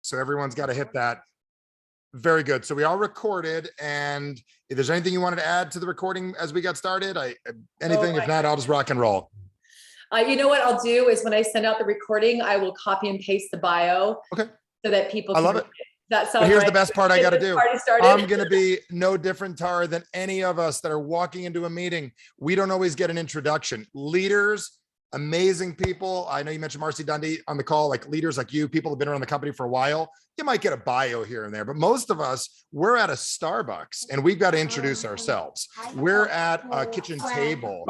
So everyone's got to hit that. Very good. So we all recorded, and if there's anything you wanted to add to the recording as we got started, anything. If not, I'll just rock and roll. You know what I'll do is when I send out the recording, I will copy and paste the bio. Okay. So that people can. I love it. That sounds But here's right. the best part I got to do. I'm going to be no different, Tara, than any of us that are walking into a meeting. We don't always get an introduction. Leaders, amazing people. I know you mentioned Marcy Dundee on the call, like leaders like you, people have been around the company for a while. You might get a bio here and there, but most of us, we're at a Starbucks and we've got to introduce ourselves. We're at a kitchen table.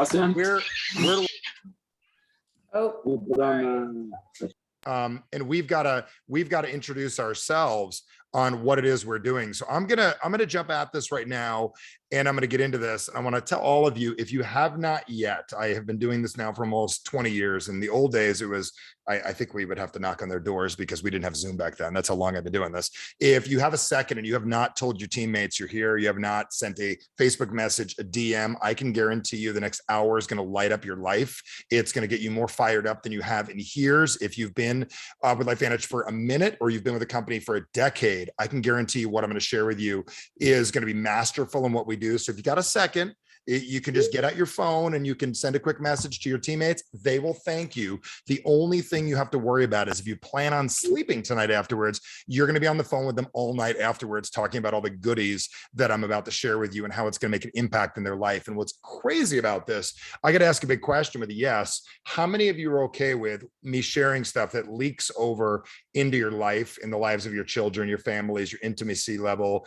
And we've got to introduce ourselves on what it is we're doing. So I'm gonna jump at this right now, and I'm gonna get into this. I want to tell all of you, if you have not yet, I have been doing this now for almost 20 years. In the old days, it was, I think we would have to knock on their doors because we didn't have Zoom back then. That's how long I've been doing this. If you have a second and you have not told your teammates you're here, you have not sent a Facebook message, a DM, I can guarantee you the next hour is going to light up your life. It's going to get you more fired up than you have in years. If you've been with LifeVantage for a minute or you've been with a company for a decade, I can guarantee you what I'm going to share with you is going to be masterful in what we do. So if you got a second, you can just get out your phone and you can send a quick message to your teammates. They will thank you. The only thing you have to worry about is if you plan on sleeping tonight afterwards, you're going to be on the phone with them all night afterwards, talking about all the goodies that I'm about to share with you and how it's going to make an impact in their life. And what's crazy about this, I got to ask a big question with a yes. How many of you are okay with me sharing stuff that leaks over into your life, in the lives of your children, your families, your intimacy level,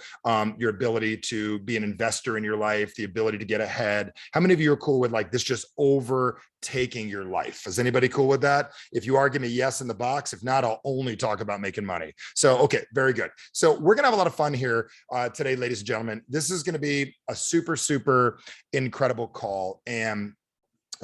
your ability to be an investor in your life, the ability to get ahead? How many of you are cool with like this just overtaking your life? Is anybody cool with that? If you are, give me yes in the box. If not, I'll only talk about making money. So, okay, very good. So we're going to have a lot of fun here today, ladies and gentlemen. This is going to be a super, super incredible call. And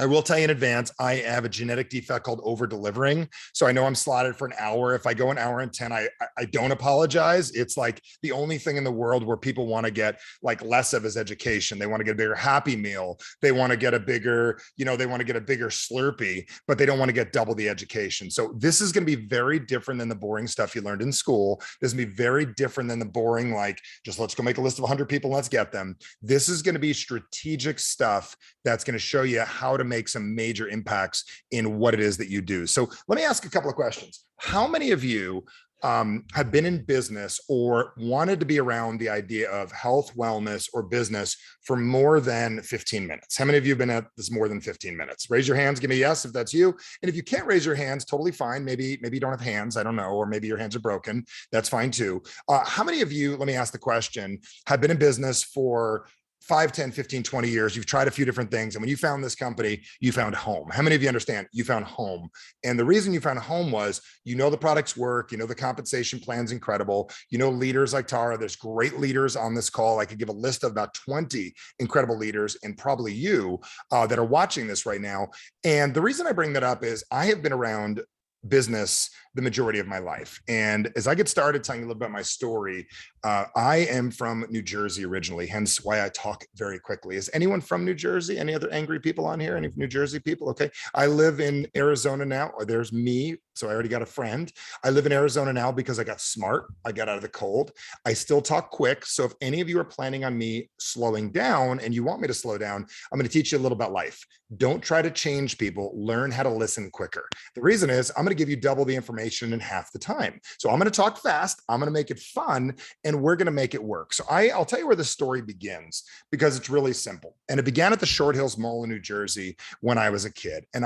I will tell you in advance, I have a genetic defect called over delivering. So I know I'm slotted for an hour. If I go an hour and 10, I don't apologize. It's like the only thing in the world where people want to get like less of is education. They want to get a bigger Happy Meal. They want to get a bigger, they want to get a bigger Slurpee, but they don't want to get double the education. So this is going to be very different than the boring stuff you learned in school. This is going to be very different than the boring, like just let's go make a list of 100 people, let's get them. This is going to be strategic stuff that's going to show you how to make some major impacts in what it is that you do. So let me ask a couple of questions. How many of you have been in business or wanted to be around the idea of health, wellness, or business for more than 15 minutes? How many of you have been at this more than 15 minutes? Raise your hands, give me a yes if that's you. And if you can't raise your hands, totally fine. Maybe you don't have hands, I don't know, or maybe your hands are broken. That's fine too. How many of you, let me ask the question, have been in business for 5, 10, 15, 20 years, you've tried a few different things. And when you found this company, you found home. How many of you understand you found home? And the reason you found home was, the products work, the compensation plan's incredible. Leaders like Tara, there's great leaders on this call. I could give a list of about 20 incredible leaders and probably you that are watching this right now. And the reason I bring that up is I have been around business the majority of my life. And as I get started telling you a little bit about my story, I am from New Jersey originally, hence why I talk very quickly. Is anyone from New Jersey? Any other angry people on here? Any New Jersey people? Okay. I live in Arizona now. Or there's me. So I already got a friend. I live in Arizona now because I got smart. I got out of the cold. I still talk quick. So if any of you are planning on me slowing down and you want me to slow down, I'm going to teach you a little about life. Don't try to change people. Learn how to listen quicker. The reason is I'm going to give you double the information in half the time. So I'm going to talk fast. I'm going to make it fun, and we're going to make it work. So I'll tell you where the story begins because it's really simple. And it began at the Short Hills Mall in New Jersey when I was a kid. And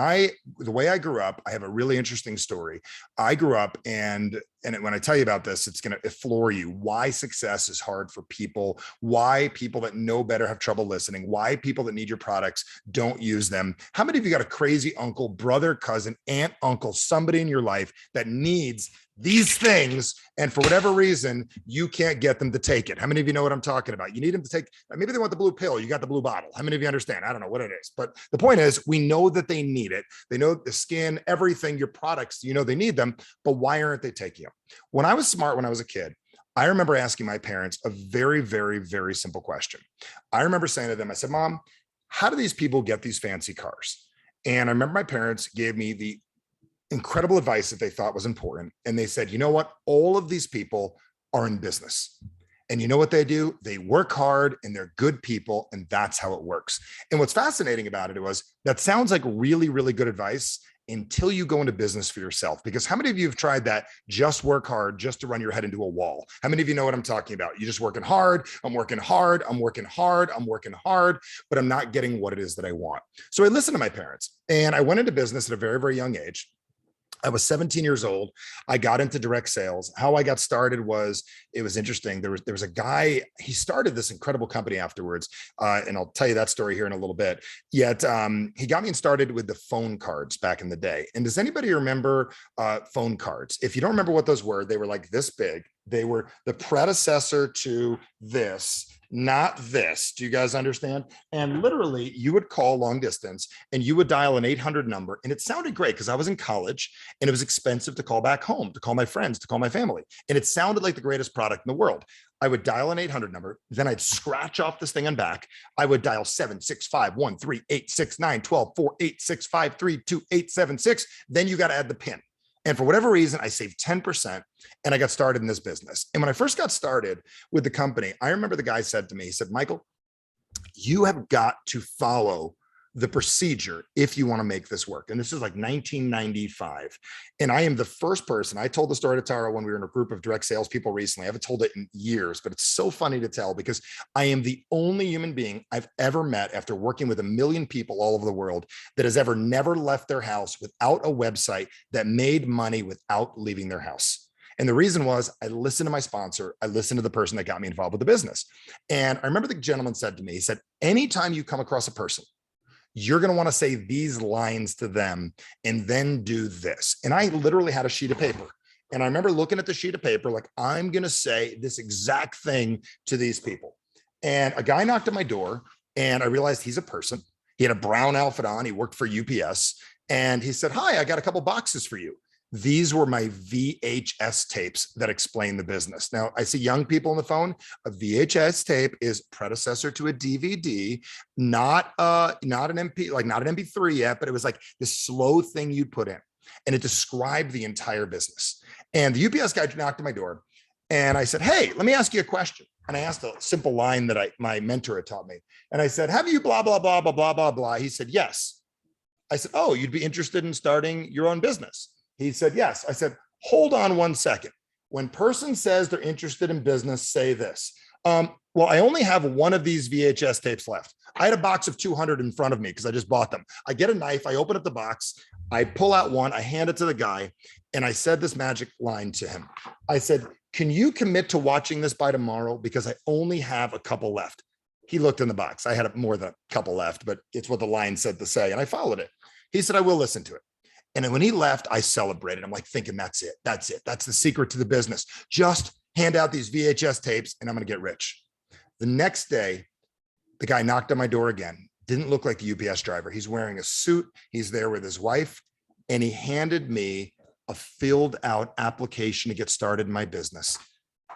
the way I grew up, I have a really interesting story. I grew up and when I tell you about this, it's going to floor you why success is hard for people, why people that know better have trouble listening, why people that need your products don't use them. How many of you got a crazy uncle, brother, cousin, aunt, uncle, somebody in your life that needs these things, and for whatever reason, you can't get them to take it? How many of you know what I'm talking about? You need them to take, maybe they want the blue pill, you got the blue bottle. How many of you understand? I don't know what it is, but the point is, we know that they need it. They know the skin, everything, your products, they need them, but why aren't they taking them? When I was smart, when I was a kid, I remember asking my parents a very, very, very simple question. I remember saying to them, I said, Mom, how do these people get these fancy cars? And I remember my parents gave me the incredible advice that they thought was important. And they said, you know what? All of these people are in business. And you know what they do? They work hard and they're good people. And that's how it works. And what's fascinating about it was that sounds like really, really good advice until you go into business for yourself. Because how many of you have tried that? Just work hard just to run your head into a wall. How many of you know what I'm talking about? You're just working hard. I'm working hard. I'm working hard. I'm working hard, but I'm not getting what it is that I want. So I listened to my parents and I went into business at a very, very young age. I was 17 years old. I got into direct sales. How I got started was, it was interesting. There was a guy, he started this incredible company afterwards. And I'll tell you that story here in a little bit. Yet he got me started with the phone cards back in the day. And does anybody remember phone cards? If you don't remember what those were, they were like this big. They were the predecessor to this, not this. Do you guys understand? And literally you would call long distance and you would dial an 800 number. And it sounded great because I was in college and it was expensive to call back home, to call my friends, to call my family. And it sounded like the greatest product in the world. I would dial an 800 number, then I'd scratch off this thing and back. I would dial 765-13869-12486532-876. Then you got to add the PIN. And for whatever reason, I saved 10% and I got started in this business. And when I first got started with the company, I remember the guy said to me, he said, Michael, you have got to follow the procedure if you want to make this work. And this is like 1995. And I am the first person, I told the story to Tara when we were in a group of direct sales people recently. I haven't told it in years, but it's so funny to tell because I am the only human being I've ever met after working with 1 million people all over the world that has ever never left their house without a website that made money without leaving their house. And the reason was I listened to my sponsor. I listened to the person that got me involved with the business. And I remember the gentleman said to me, he said, anytime you come across a person, you're going to want to say these lines to them and then do this. And I literally had a sheet of paper. And I remember looking at the sheet of paper, like, I'm going to say this exact thing to these people. And a guy knocked at my door and I realized he's a person. He had a brown outfit on. He worked for UPS. And he said, hi, I got a couple boxes for you. These were my VHS tapes that explain the business. Now, I see young people on the phone. A VHS tape is predecessor to a DVD, not an MP, like not an MP3 yet, but it was like this slow thing you'd put in. And it described the entire business. And the UPS guy knocked at my door. And I said, hey, let me ask you a question. And I asked a simple line that my mentor had taught me. And I said, have you blah, blah, blah, blah, blah, blah, blah. He said, yes. I said, oh, you'd be interested in starting your own business? He said, yes. I said, hold on one second. When person says they're interested in business, say this. Well, I only have one of these VHS tapes left. I had a box of 200 in front of me because I just bought them. I get a knife, I open up the box, I pull out one, I hand it to the guy, and I said this magic line to him. I said, can you commit to watching this by tomorrow? Because I only have a couple left. He looked in the box. I had more than a couple left, but it's what the line said to say. And I followed it. He said, I will listen to it. And when he left, I celebrated. I'm like thinking, that's it. That's it. That's the secret to the business. Just hand out these VHS tapes and I'm going to get rich. The next day, the guy knocked on my door again. Didn't look like the UPS driver. He's wearing a suit. He's there with his wife. And he handed me a filled out application to get started in my business.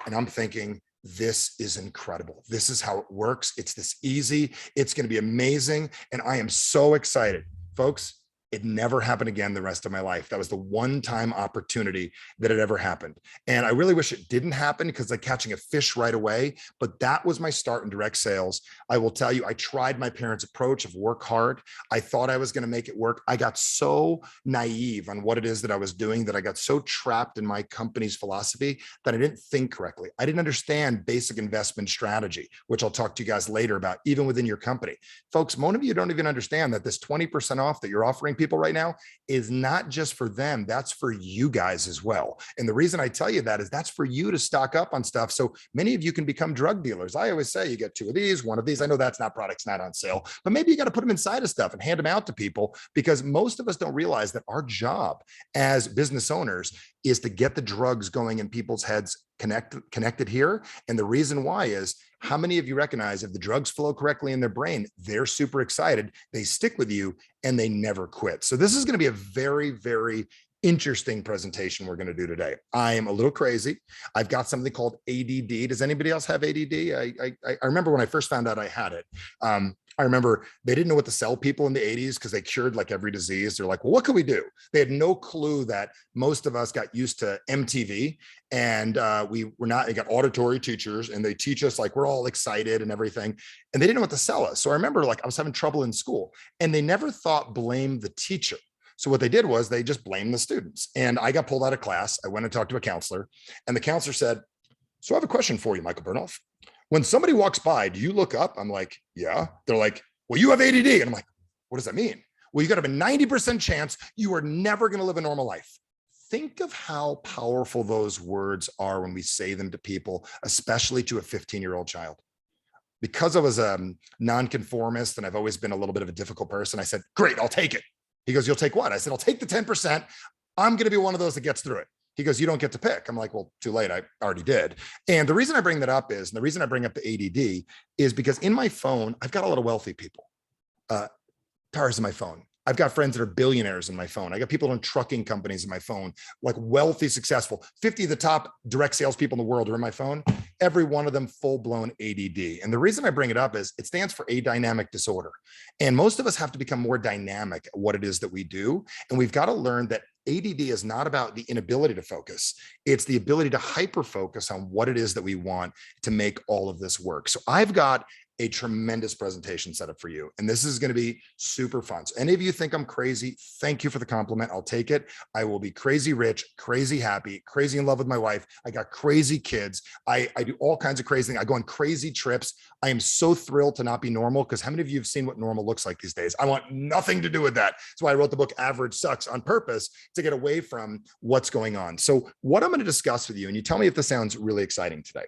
And I'm thinking, this is incredible. This is how it works. It's this easy. It's going to be amazing. And I am so excited, folks. It never happened again the rest of my life. That was the one-time opportunity that had ever happened. And I really wish it didn't happen because like catching a fish right away, but that was my start in direct sales. I will tell you, I tried my parents' approach of work hard. I thought I was going to make it work. I got so naive on what it is that I was doing that I got so trapped in my company's philosophy that I didn't think correctly. I didn't understand basic investment strategy, which I'll talk to you guys later about, even within your company. Folks, most of you don't even understand that this 20% off that you're offering people right now is not just for them. That's for you guys as well. And the reason I tell you that is that's for you to stock up on stuff. So many of you can become drug dealers. I always say you get 2 of these, 1 of these. I know that's not products not on sale, but maybe you got to put them inside of stuff and hand them out to people because most of us don't realize that our job as business owners is to get the drugs going in people's heads connected here. And the reason why is how many of you recognize if the drugs flow correctly in their brain, they're super excited, they stick with you and they never quit. So this is going to be a very, very interesting presentation we're going to do today. I am a little crazy. I've got something called ADD. Does anybody else have ADD? I remember when I first found out I had it. I remember they didn't know what to sell people in the 80s because they cured like every disease. They're like, well, what can we do? They had no clue that most of us got used to MTV and we were not, they got auditory teachers and they teach us like we're all excited and everything. And they didn't know what to sell us. So I remember like I was having trouble in school and they never thought blame the teacher. So what they did was they just blamed the students. And I got pulled out of class. I went and talked to a counselor and the counselor said, so I have a question for you, Michael Bernoff. When somebody walks by, do you look up? I'm like, yeah. They're like, well, you have ADD. And I'm like, what does that mean? Well, you got to have a 90% chance you are never going to live a normal life. Think of how powerful those words are when we say them to people, especially to a 15-year-old child. Because I was a nonconformist and I've always been a little bit of a difficult person, I said, great, I'll take it. He goes, you'll take what? I said, I'll take the 10%. I'm going to be one of those that gets through it. He goes, you don't get to pick. I'm like, well, too late. I already did. And the reason I bring that up is, and the reason I bring up the ADD is because in my phone, I've got a lot of wealthy people. Tara's in my phone. I've got friends that are billionaires in my phone. I got people in trucking companies in my phone, like wealthy, successful. 50 of the top direct salespeople in the world are in my phone. Every one of them full-blown ADD. And the reason I bring it up is it stands for adynamic disorder. And most of us have to become more dynamic at what it is that we do. And we've got to learn that ADD is not about the inability to focus. It's the ability to hyper-focus on what it is that we want to make all of this work. So I've got a tremendous presentation set up for you. And this is going to be super fun. So any of you think I'm crazy, thank you for the compliment. I'll take it. I will be crazy rich, crazy happy, crazy in love with my wife. I got crazy kids. I do all kinds of crazy things. I go on crazy trips. I am so thrilled to not be normal because how many of you have seen what normal looks like these days? I want nothing to do with that. That's why I wrote the book Average Sucks on purpose to get away from what's going on. So what I'm going to discuss with you, and you tell me if this sounds really exciting today.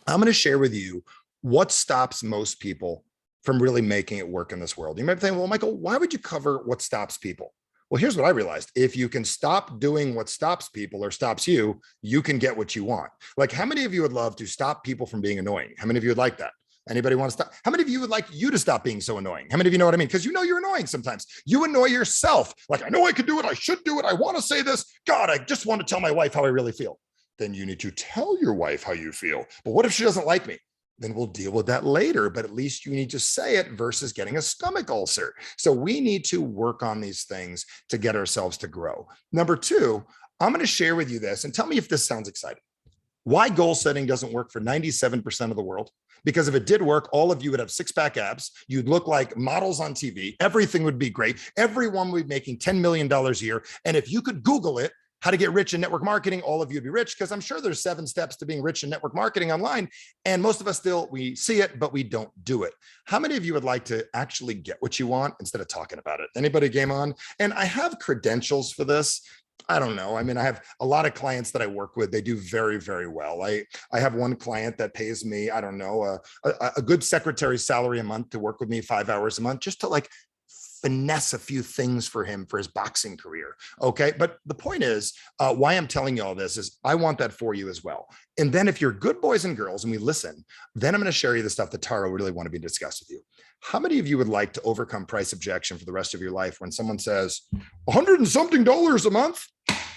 I'm going to share with you what stops most people from really making it work in this world. You might be thinking, well, Michael, why would you cover what stops people? Well, here's what I realized. If you can stop doing what stops people or stops you, you can get what you want. Like how many of you would love to stop people from being annoying? How many of you would like that? Anybody want to stop? How many of you would like you to stop being so annoying? How many of you know what I mean? Because you know you're annoying sometimes. You annoy yourself. Like, I know I could do it. I should do it. I want to say this. God, I just want to tell my wife how I really feel. Then you need to tell your wife how you feel. But what if she doesn't like me? Then we'll deal with that later. But at least you need to say it versus getting a stomach ulcer. So we need to work on these things to get ourselves to grow. Number two, I'm going to share with you this and tell me if this sounds exciting. Why goal setting doesn't work for 97% of the world? Because if it did work, all of you would have six-pack abs. You'd look like models on TV. Everything would be great. Everyone would be making $10 million a year. And if you could Google it, how to get rich in network marketing, all of you would be rich because I'm sure there's 7 steps to being rich in network marketing online. And most of us still, we see it, but we don't do it. How many of you would like to actually get what you want instead of talking about it? Anybody game on? And I have credentials for this. I don't know. I mean, I have a lot of clients that I work with. They do very, very well. I have one client that pays me, I don't know, a good secretary salary a month to work with me 5 hours a month, just to like finesse a few things for him for his boxing career. Okay. But the point is, why I'm telling you all this is I want that for you as well. And then if you're good boys and girls and we listen, then I'm going to share you the stuff that Tara really wanted me to discuss with you. How many of you would like to overcome price objection for the rest of your life when someone says $100 and something a month?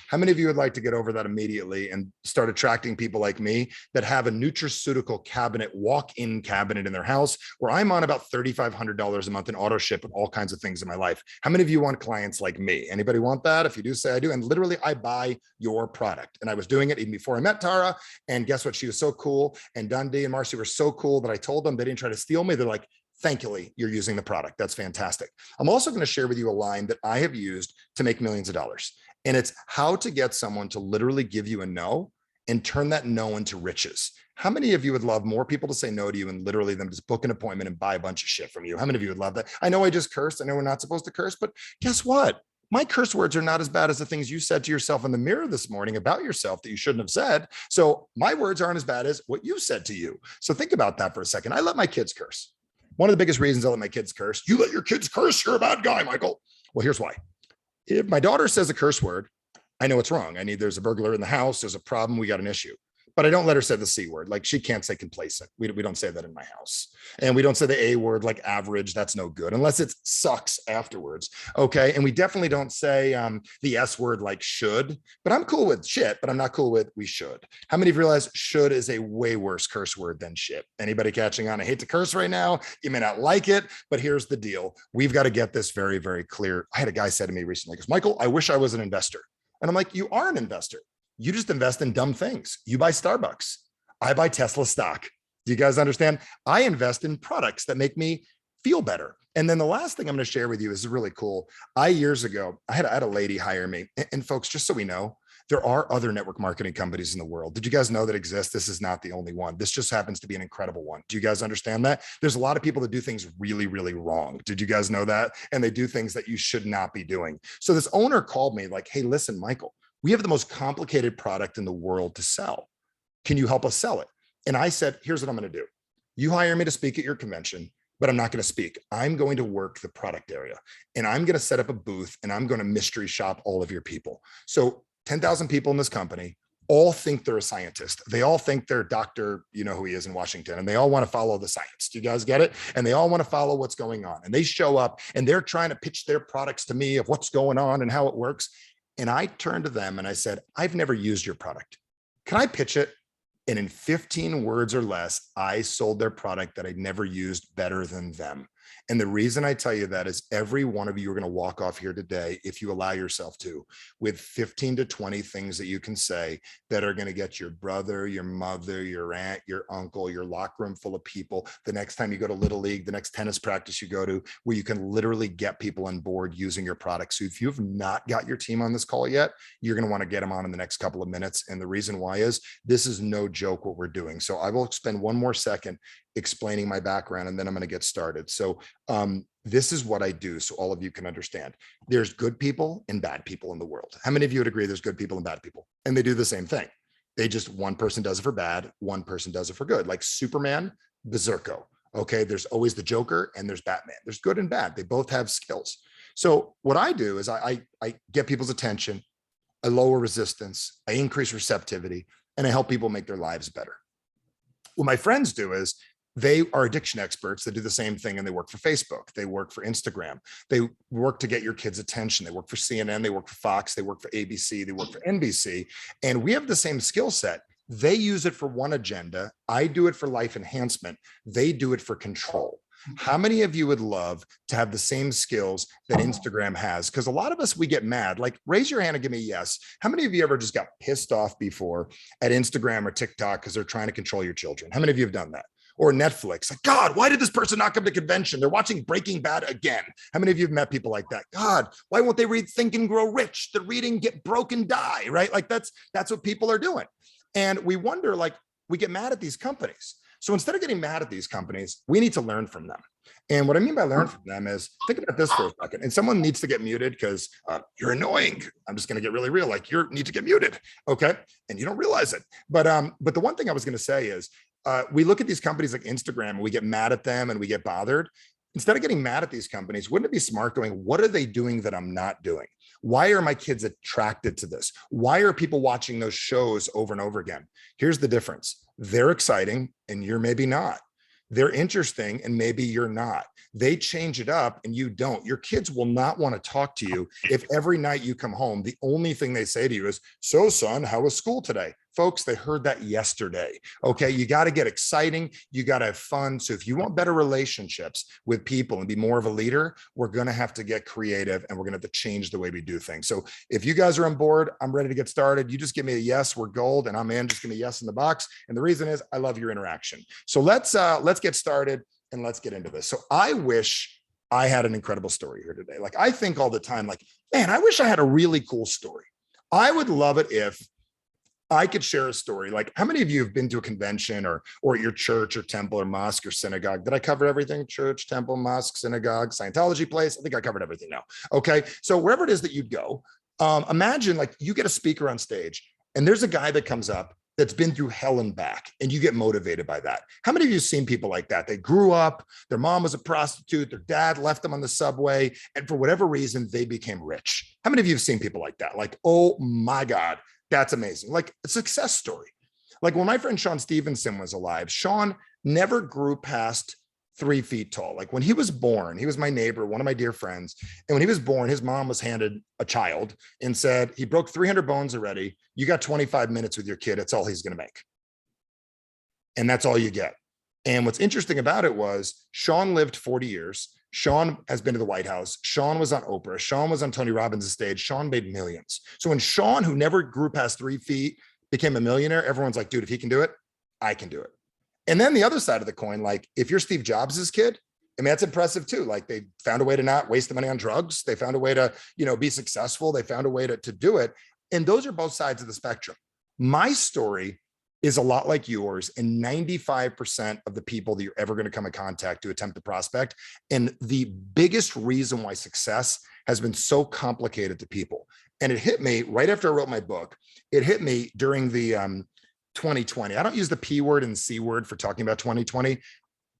How many of you would like to get over that immediately and start attracting people like me that have a nutraceutical cabinet, walk-in cabinet in their house where I'm on about $3,500 a month in auto ship and all kinds of things in my life? How many of you want clients like me? Anybody want that? If you do, say I do. And literally I buy your product. And I was doing it even before I met Tara. And guess what? She was so cool. And Dundee and Marcy were so cool that I told them they didn't try to steal me. They're like, thankfully, you're using the product. That's fantastic. I'm also going to share with you a line that I have used to make millions of dollars. And it's how to get someone to literally give you a no and turn that no into riches. How many of you would love more people to say no to you and literally them just book an appointment and buy a bunch of shit from you? How many of you would love that? I know I just cursed. I know we're not supposed to curse, but guess what? My curse words are not as bad as the things you said to yourself in the mirror this morning about yourself that you shouldn't have said. So my words aren't as bad as what you said to you. So think about that for a second. I let my kids curse. One of the biggest reasons I let my kids curse, you let your kids curse, you're a bad guy, Michael. Well, here's why. If my daughter says a curse word, I know it's wrong. There's a burglar in the house. There's a problem. We got an issue. but I don't let her say the C word. Like she can't say complacent. We don't say that in my house. And we don't say the A word like average. That's no good unless it sucks afterwards. Okay. And we definitely don't say the S word like should, but I'm cool with shit, but I'm not cool with we should. How many of you realize should is a way worse curse word than shit? Anybody catching on? I hate to curse right now. You may not like it, but here's the deal. We've got to get this very, very clear. I had a guy say to me recently, because Michael, I wish I was an investor. And I'm like, you are an investor. You just invest in dumb things. You buy Starbucks. I buy Tesla stock. Do you guys understand? I invest in products that make me feel better. And then the last thing I'm going to share with you is really cool. Years ago, I had a lady hire me. And folks, just so we know, there are other network marketing companies in the world. Did you guys know that exist? This is not the only one. This just happens to be an incredible one. Do you guys understand that? There's a lot of people that do things really, really wrong. Did you guys know that? And they do things that you should not be doing. So this owner called me like, hey, listen, Michael, we have the most complicated product in the world to sell. Can you help us sell it? And I said, here's what I'm going to do. You hire me to speak at your convention, but I'm not going to speak. I'm going to work the product area and I'm going to set up a booth and I'm going to mystery shop all of your people. So 10,000 people in this company all think they're a scientist. They all think they're Dr. You know who he is in Washington, and they all want to follow the science. Do you guys get it? And they all want to follow what's going on. And they show up and they're trying to pitch their products to me of what's going on and how it works. And I turned to them and I said, I've never used your product. Can I pitch it? And in 15 words or less, I sold their product that I'd never used better than them. And the reason I tell you that is every one of you are going to walk off here today, if you allow yourself to, with 15 to 20 things that you can say that are going to get your brother, your mother, your aunt, your uncle, your locker room full of people. The next time you go to Little League, the next tennis practice you go to, where you can literally get people on board using your product. So if you've not got your team on this call yet, you're going to want to get them on in the next couple of minutes. And the reason why is this is no joke what we're doing. So I will spend one more second explaining my background, and then I'm going to get started. So this is what I do so all of you can understand. There's good people and bad people in the world. How many of you would agree there's good people and bad people? And they do the same thing. They just, one person does it for bad, one person does it for good. Like Superman, Berserko. Okay, there's always the Joker and there's Batman. There's good and bad. They both have skills. So what I do is I get people's attention, I lower resistance, I increase receptivity, and I help people make their lives better. What my friends do is they are addiction experts that do the same thing, and they work for Facebook. They work for Instagram. They work to get your kids' attention. They work for CNN. They work for Fox. They work for ABC. They work for NBC. And we have the same skill set. They use it for one agenda. I do it for life enhancement. They do it for control. How many of you would love to have the same skills that Instagram has? Because a lot of us, we get mad. Like, raise your hand and give me a yes. How many of you ever just got pissed off before at Instagram or TikTok because they're trying to control your children? How many of you have done that? Or Netflix, like, God, why did this person not come to convention? They're watching Breaking Bad again. How many of you have met people like that? God, why won't they read Think and Grow Rich? They're reading Get Broke and Die, right? Like that's what people are doing. And we wonder, like, we get mad at these companies. So instead of getting mad at these companies, we need to learn from them. And what I mean by learn from them is, think about this for a second. And someone needs to get muted because you're annoying. I'm just going to get really real. Like, you need to get muted. Okay. And you don't realize it. But the one thing I was going to say is, we look at these companies like Instagram and we get mad at them and we get bothered. Instead of getting mad at these companies, wouldn't it be smart going, what are they doing that I'm not doing? Why are my kids attracted to this? Why are people watching those shows over and over again? Here's the difference. They're exciting and you're maybe not. They're interesting and maybe you're not. They change it up and you don't. Your kids will not want to talk to you if every night you come home, the only thing they say to you is, so son, how was school today? Folks, they heard that yesterday. Okay, you got to get exciting. You got to have fun. So if you want better relationships with people and be more of a leader, we're going to have to get creative and we're going to have to change the way we do things. So if you guys are on board, I'm ready to get started. You just give me a yes, we're gold, and I'm in. Just give me a yes in the box. And the reason is I love your interaction. So let's get started and let's get into this. So I wish I had an incredible story here today. Like, I think all the time, like, man, I wish I had a really cool story. I would love it if I could share a story. Like, how many of you have been to a convention or at your church or temple or mosque or synagogue? Did I cover everything? Church, temple, mosque, synagogue, Scientology place? I think I covered everything now. Okay. So wherever it is that you'd go, imagine like you get a speaker on stage and there's a guy that comes up that's been through hell and back, and you get motivated by that. How many of you have seen people like that? They grew up, their mom was a prostitute, their dad left them on the subway, and for whatever reason, they became rich. How many of you have seen people like that? Like, oh my God, that's amazing. Like a success story. Like when my friend Sean Stevenson was alive, Sean never grew past 3 feet tall. Like when he was born, he was my neighbor, one of my dear friends. And when he was born, his mom was handed a child and said, he broke 300 bones already. You got 25 minutes with your kid. That's all he's going to make. And that's all you get. And what's interesting about it was Sean lived 40 years. Sean has been to the White House. Sean was on Oprah. Sean was on Tony Robbins' stage. Sean made millions. So when Sean, who never grew past 3 feet, became a millionaire, everyone's like, dude, if he can do it, I can do it. And then the other side of the coin, like if you're Steve Jobs' kid, I mean, that's impressive too. Like they found a way to not waste the money on drugs. They found a way to, be successful. They found a way to do it. And those are both sides of the spectrum. My story is a lot like yours, and 95% of the people that you're ever going to come in contact to attempt to prospect. And the biggest reason why success has been so complicated to people. And it hit me right after I wrote my book. It hit me during the 2020. I don't use the P word and C word for talking about 2020.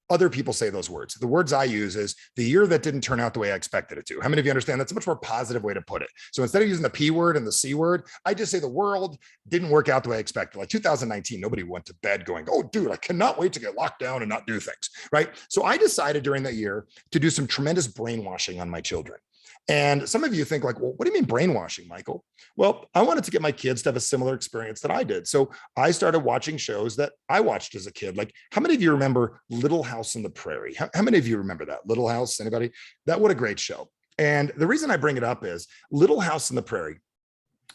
Other people say those words. The words I use is the year that didn't turn out the way I expected it to. How many of you understand that's a much more positive way to put it? So instead of using the P word and the C word, I just say the world didn't work out the way I expected. Like 2019, nobody went to bed going, oh, dude, I cannot wait to get locked down and not do things, right? So I decided during that year to do some tremendous brainwashing on my children. And some of you think like, well, what do you mean brainwashing, Michael? Well, I wanted to get my kids to have a similar experience that I did. So I started watching shows that I watched as a kid. Like how many of you remember Little House on the Prairie? How many of you remember that? Little House, anybody? That what a great show. And the reason I bring it up is Little House on the Prairie.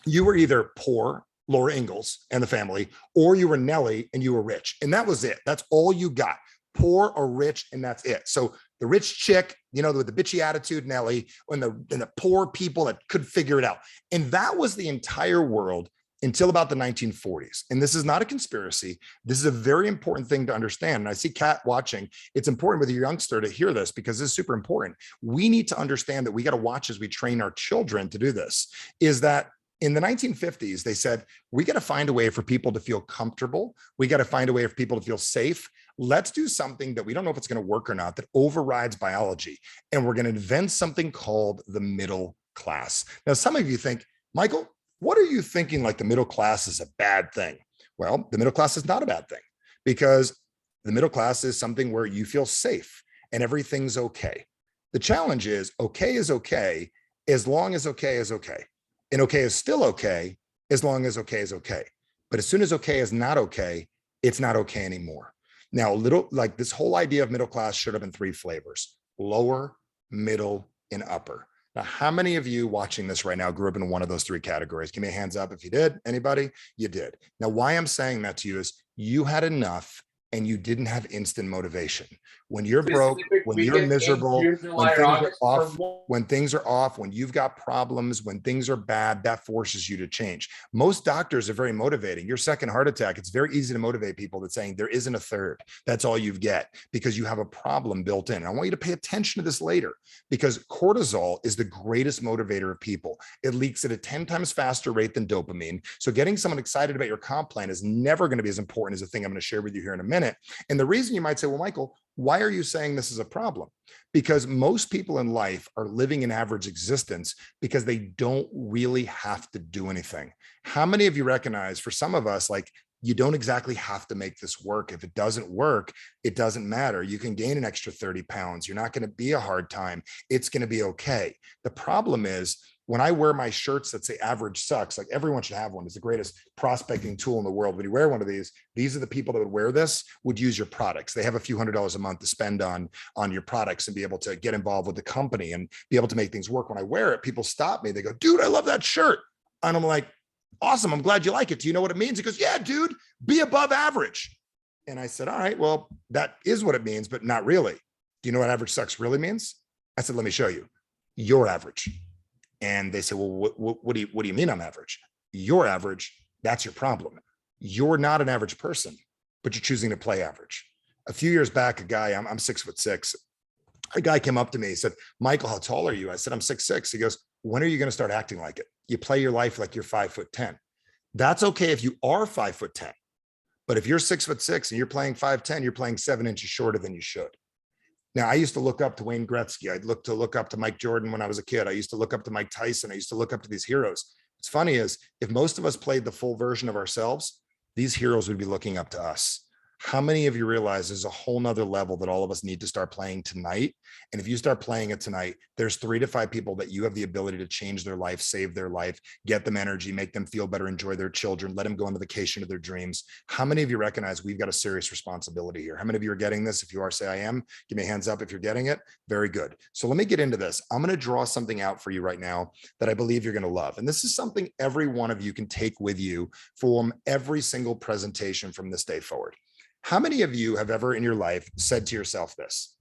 You were either poor, Laura Ingalls and the family, or you were Nellie and you were rich. And that was it. That's all you got. Poor or rich, and that's it. So the rich chick, with the bitchy attitude, Nellie, and the poor people that could figure it out. And that was the entire world until about the 1940s. And this is not a conspiracy. This is a very important thing to understand. And I see Kat watching. It's important with your youngster to hear this because this is super important. We need to understand that we got to watch as we train our children to do this, is that in the 1950s, they said, we got to find a way for people to feel comfortable. We got to find a way for people to feel safe. Let's do something that we don't know if it's going to work or not that overrides biology. And we're going to invent something called the middle class. Now, some of you think, Michael, what are you thinking like the middle class is a bad thing? Well, the middle class is not a bad thing because the middle class is something where you feel safe and everything's okay. The challenge is okay as long as okay is okay. And okay is still okay as long as okay is okay. But as soon as okay is not okay, it's not okay anymore. Now, like this whole idea of middle class showed up in 3 flavors: lower, middle, and upper. Now, how many of you watching this right now grew up in one of those 3 categories? Give me a hands up if you did. Anybody? You did. Now, why I'm saying that to you is you had enough and you didn't have instant motivation. When you're broke, when you're miserable, when things are off, when you've got problems, when things are bad, that forces you to change. Most doctors are very motivating. Your second heart attack, it's very easy to motivate people that's saying there isn't a third. That's all you've get because you have a problem built in. And I want you to pay attention to this later because cortisol is the greatest motivator of people. It leaks at a 10 times faster rate than dopamine. So getting someone excited about your comp plan is never going to be as important as the thing I'm going to share with you here in a minute. And the reason you might say, well, Michael, why are you saying this is a problem? Because most people in life are living an average existence because they don't really have to do anything. How many of you recognize for some of us, like you don't exactly have to make this work. If it doesn't work, it doesn't matter. You can gain an extra 30 pounds. You're not going to be a hard time. It's going to be okay. The problem is when I wear my shirts that say average sucks, like everyone should have one. It's the greatest prospecting tool in the world. When you wear one of these are the people that would wear this, would use your products. They have a few $100s a month to spend on your products and be able to get involved with the company and be able to make things work. When I wear it, people stop me. They go, dude, I love that shirt. And I'm like, awesome. I'm glad you like it. Do you know what it means? He goes, yeah, dude, be above average. And I said, all right, well, that is what it means, but not really. Do you know what average sucks really means? I said, let me show you. You're average. And they say, well, what do you mean I'm average? You're average. That's your problem. You're not an average person, but you're choosing to play average. A few years back, a guy, I'm 6'6". A guy came up to me, he said, Michael, how tall are you? I said, I'm 6'6". He goes, when are you going to start acting like it? You play your life like you're 5'10". That's okay if you are 5'10". But if you're 6'6" and you're playing 5'10", you're playing 7 inches shorter than you should. Now, I used to look up to Wayne Gretzky. I'd look up to Mike Jordan when I was a kid. I used to look up to Mike Tyson. I used to look up to these heroes. What's funny is if most of us played the full version of ourselves, these heroes would be looking up to us. How many of you realize there's a whole nother level that all of us need to start playing tonight? And if you start playing it tonight, there's 3 to 5 people that you have the ability to change their life, save their life, get them energy, make them feel better, enjoy their children, let them go on the vacation of their dreams. How many of you recognize we've got a serious responsibility here? How many of you are getting this? If you are, say I am. Give me a hands up if you're getting it. Very good. So let me get into this. I'm going to draw something out for you right now that I believe you're going to love. And this is something every one of you can take with you from every single presentation from this day forward. How many of you have ever in your life said to yourself this?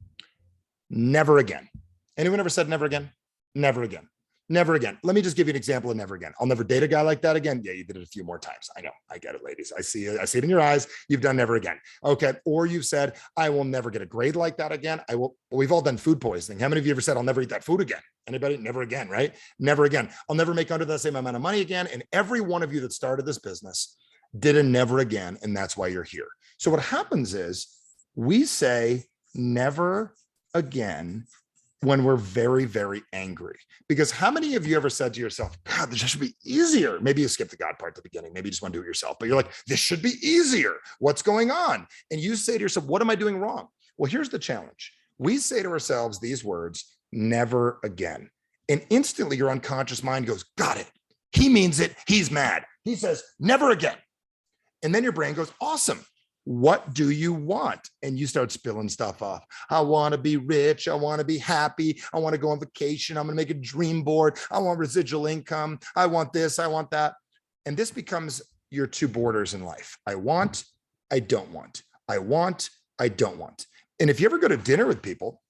Never again. Anyone ever said never again? Never again. Never again. Let me just give you an example of never again. I'll never date a guy like that again. Yeah, you did it a few more times. I know. I get it, ladies. I see it. I see it in your eyes. You've done never again. Okay. Or you've said, I will never get a grade like that again. I will. We've all done food poisoning. How many of you ever said, I'll never eat that food again? Anybody? Never again, right? Never again. I'll never make under the same amount of money again. And every one of you that started this business did a never again. And that's why you're here. So what happens is we say never again when we're very, very angry. Because how many of you ever said to yourself, God, this should be easier? Maybe you skipped the God part at the beginning. Maybe you just want to do it yourself, but you're like, this should be easier. What's going on? And you say to yourself, what am I doing wrong? Well, here's the challenge. We say to ourselves these words, never again. And instantly your unconscious mind goes, got it. He means it. He's mad. He says, never again. And then your brain goes, awesome. What do you want? And you start spilling stuff off. I want to be rich. I want to be happy. I want to go on vacation. I'm going to make a dream board. I want residual income. I want this. I want that. And this becomes your 2 borders in life. I want, I don't want. I want, I don't want. And if you ever go to dinner with people,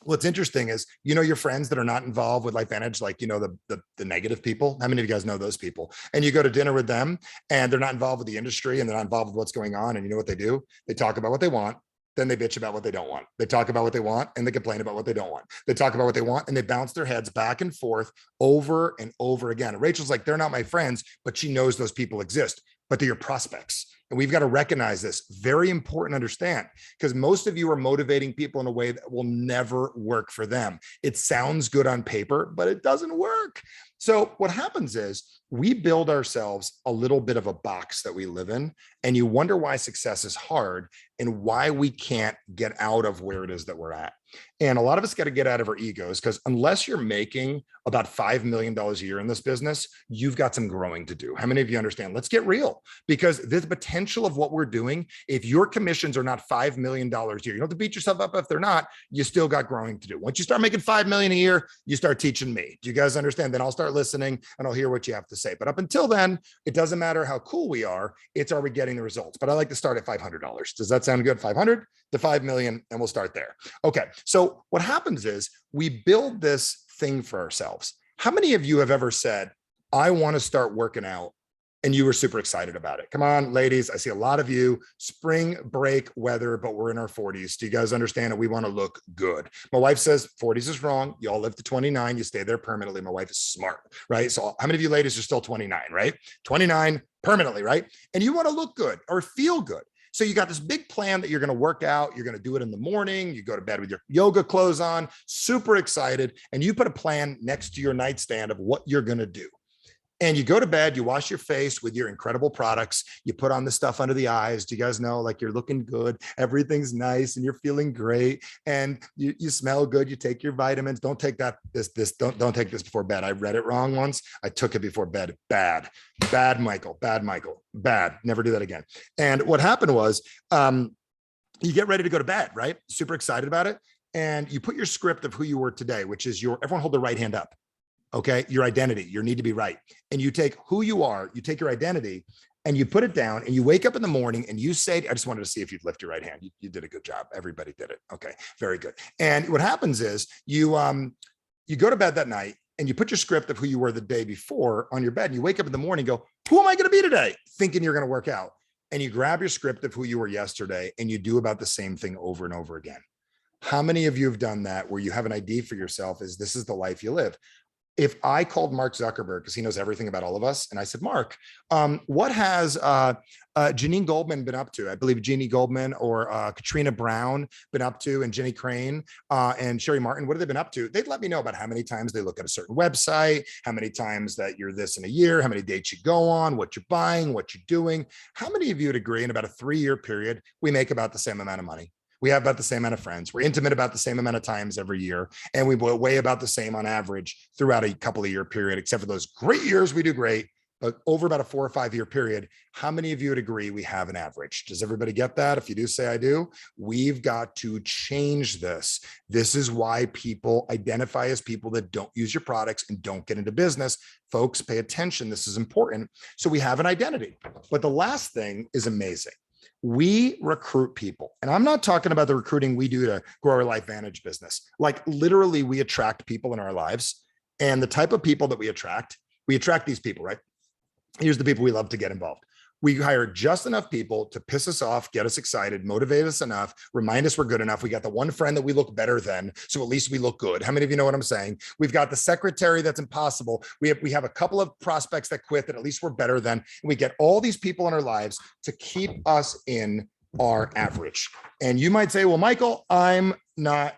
what's interesting is, your friends that are not involved with LifeVantage, like, the negative people. How many of you guys know those people? And you go to dinner with them and they're not involved with the industry and they're not involved with what's going on. And you know what they do? They talk about what they want. Then they bitch about what they don't want. They talk about what they want and they complain about what they don't want. They talk about what they want and they bounce their heads back and forth over and over again. And Rachel's like, they're not my friends, but she knows those people exist, but they're your prospects. And we've got to recognize this. Very important to understand, because most of you are motivating people in a way that will never work for them. It sounds good on paper, but it doesn't work. So what happens is we build ourselves a little bit of a box that we live in, and you wonder why success is hard and why we can't get out of where it is that we're at. And a lot of us got to get out of our egos, because unless you're making about $5 million a year in this business, you've got some growing to do. How many of you understand? Let's get real, because the potential of what we're doing, if your commissions are not $5 million a year, you don't have to beat yourself up if they're not, you still got growing to do. Once you start making $5 million a year, you start teaching me. Do you guys understand? Then I'll start listening and I'll hear what you have to say. But up until then, it doesn't matter how cool we are. It's, are we getting the results? But I like to start at $500. Does that sound good? 500 to 5 million, and we'll start there. Okay. So what happens is we build this thing for ourselves. How many of you have ever said, I want to start working out, and you were super excited about it? Come on, ladies. I see a lot of you, spring break weather, but we're in our 40s. Do you guys understand that we want to look good? My wife says 40s is wrong. You all live to 29. You stay there permanently. My wife is smart, right? So how many of you ladies are still 29, right? 29 permanently, right? And you want to look good or feel good. So you got this big plan that you're going to work out. You're going to do it in the morning. You go to bed with your yoga clothes on, super excited. And you put a plan next to your nightstand of what you're going to do. And you go to bed, you wash your face with your incredible products. You put on the stuff under the eyes. Do you guys know, like, you're looking good, everything's nice, and you're feeling great, and you smell good. You take your vitamins. Don't take that. Don't take this before bed. I read it wrong once. I took it before bed. Bad, Michael. Bad. Never do that again. And what happened was, you get ready to go to bed, right? Super excited about it, and you put your script of who you were today, which is everyone hold the right hand up. Okay. Your identity, your need to be right. And you take who you are, you take your identity and you put it down, and you wake up in the morning and you say, I just wanted to see if you'd lift your right hand. You did a good job. Everybody did it. Okay. Very good. And what happens is you go to bed that night and you put your script of who you were the day before on your bed, and you wake up in the morning and go, who am I going to be today? Thinking you're going to work out. And you grab your script of who you were yesterday and you do about the same thing over and over again. How many of you have done that, where you have an idea for yourself is this is the life you live? if I called Mark Zuckerberg, because he knows everything about all of us, and I said, Mark, what has Janine Goldman been up to? I believe Jeannie Goldman or Katrina Brown been up to, and Jenny Crane and Sherry Martin, what have they been up to? They'd let me know about how many times they look at a certain website, how many times that you're this in a year, how many dates you go on, what you're buying, what you're doing. How many of you would agree in about a 3-year period, we make about the same amount of money? We have about the same amount of friends. We're intimate about the same amount of times every year. And we weigh about the same on average throughout a couple of year period, except for those great years we do great. But over about a 4 or 5 year period, how many of you would agree we have an average? Does everybody get that? If you do, say I do. We've got to change this. This is why people identify as people that don't use your products and don't get into business. Folks, pay attention. This is important. So we have an identity. But the last thing is amazing. We recruit people. And I'm not talking about the recruiting we do to grow our LifeVantage business. Like literally, we attract people in our lives. And the type of people that we attract these people, right? Here's the people we love to get involved. We hire just enough people to piss us off, get us excited, motivate us enough, remind us we're good enough. We got the one friend that we look better than, so at least we look good. How many of you know what I'm saying? We've got the secretary that's impossible. We have a couple of prospects that quit that at least we're better than. And we get all these people in our lives to keep us in our average. And you might say, well, Michael, I'm not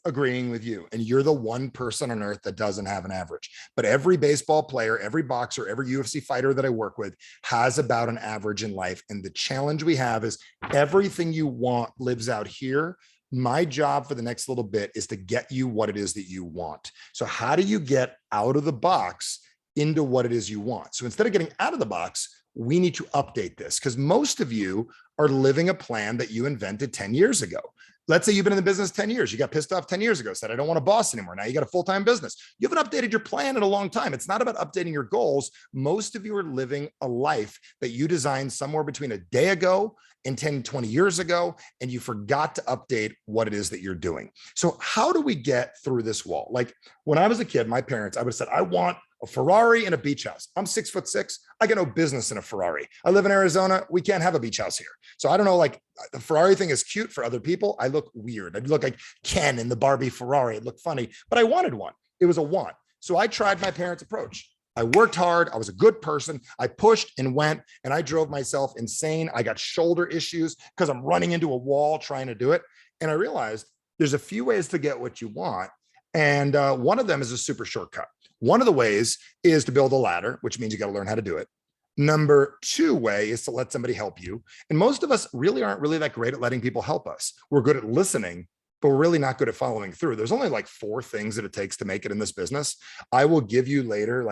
agreeing with you. And you're the one person on earth that doesn't have an average. But every baseball player, every boxer, every UFC fighter that I work with has about an average in life. And the challenge we have is everything you want lives out here. My job for the next little bit is to get you what it is that you want. So how do you get out of the box into what it is you want? So instead of getting out of the box, we need to update this, because most of you are living a plan that you invented 10 years ago. Let's say you've been in the business 10 years. You got pissed off 10 years ago, said, I don't want a boss anymore. Now you got a full-time business. You haven't updated your plan in a long time. It's not about updating your goals. Most of you are living a life that you designed somewhere between a day ago and 10, 20 years ago, and you forgot to update what it is that you're doing. So how do we get through this wall? Like when I was a kid, my parents, I would have said, I want a Ferrari and a beach house. I'm 6'6". I got no business in a Ferrari. I live in Arizona. We can't have a beach house here. So I don't know, like the Ferrari thing is cute for other people. I look weird. I'd look like Ken in the Barbie Ferrari. It'd look funny, but I wanted one. It was a want. So I tried my parents' approach. I worked hard. I was a good person. I pushed and went, and I drove myself insane. I got shoulder issues because I'm running into a wall trying to do it. And I realized there's a few ways to get what you want. And one of them is a super shortcut. One of the ways is to build a ladder, which means you got to learn how to do it. Number 2 way is to let somebody help you. And most of us really aren't really that great at letting people help us. We're good at listening, but we're really not good at following through. There's only like 4 things that it takes to make it in this business. I will give you later,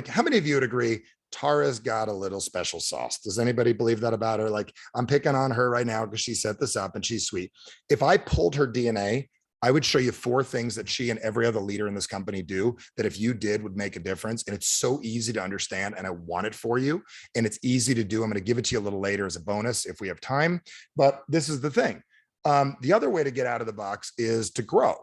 how many of you would agree Tara's got a little special sauce? Does anybody believe that about her? Like I'm picking on her right now because she set this up and she's sweet. If I pulled her DNA, I would show you 4 things that she and every other leader in this company do that if you did would make a difference. And it's so easy to understand, and I want it for you. And it's easy to do. I'm going to give it to you a little later as a bonus if we have time. But this is the thing. The other way to get out of the box is to grow.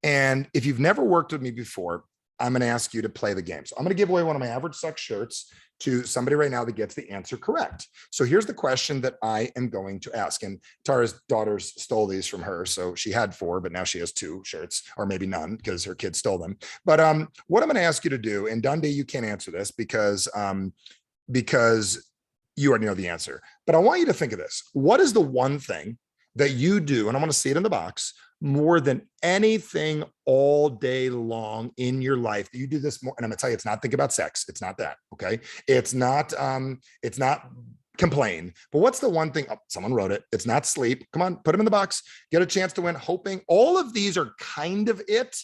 And if you've never worked with me before, I'm going to ask you to play the game. So I'm going to give away one of my Average Sucks shirts to somebody right now that gets the answer correct. So here's the question that I am going to ask. And Tara's daughters stole these from her. So she had 4, but now she has 2 shirts, or maybe none because her kids stole them. But what I'm going to ask you to do, and Dundee, you can't answer this because you already know the answer. But I want you to think of this. What is the one thing that you do, and I want to see it in the box, more than anything all day long in your life that you do this more? And I'm gonna tell you, it's not think about sex. It's not that. Okay. It's not complain. But what's the one thing? Oh, someone wrote it. It's not sleep. Come on, put them in the box. Get a chance to win. Hoping. All of these are kind of it,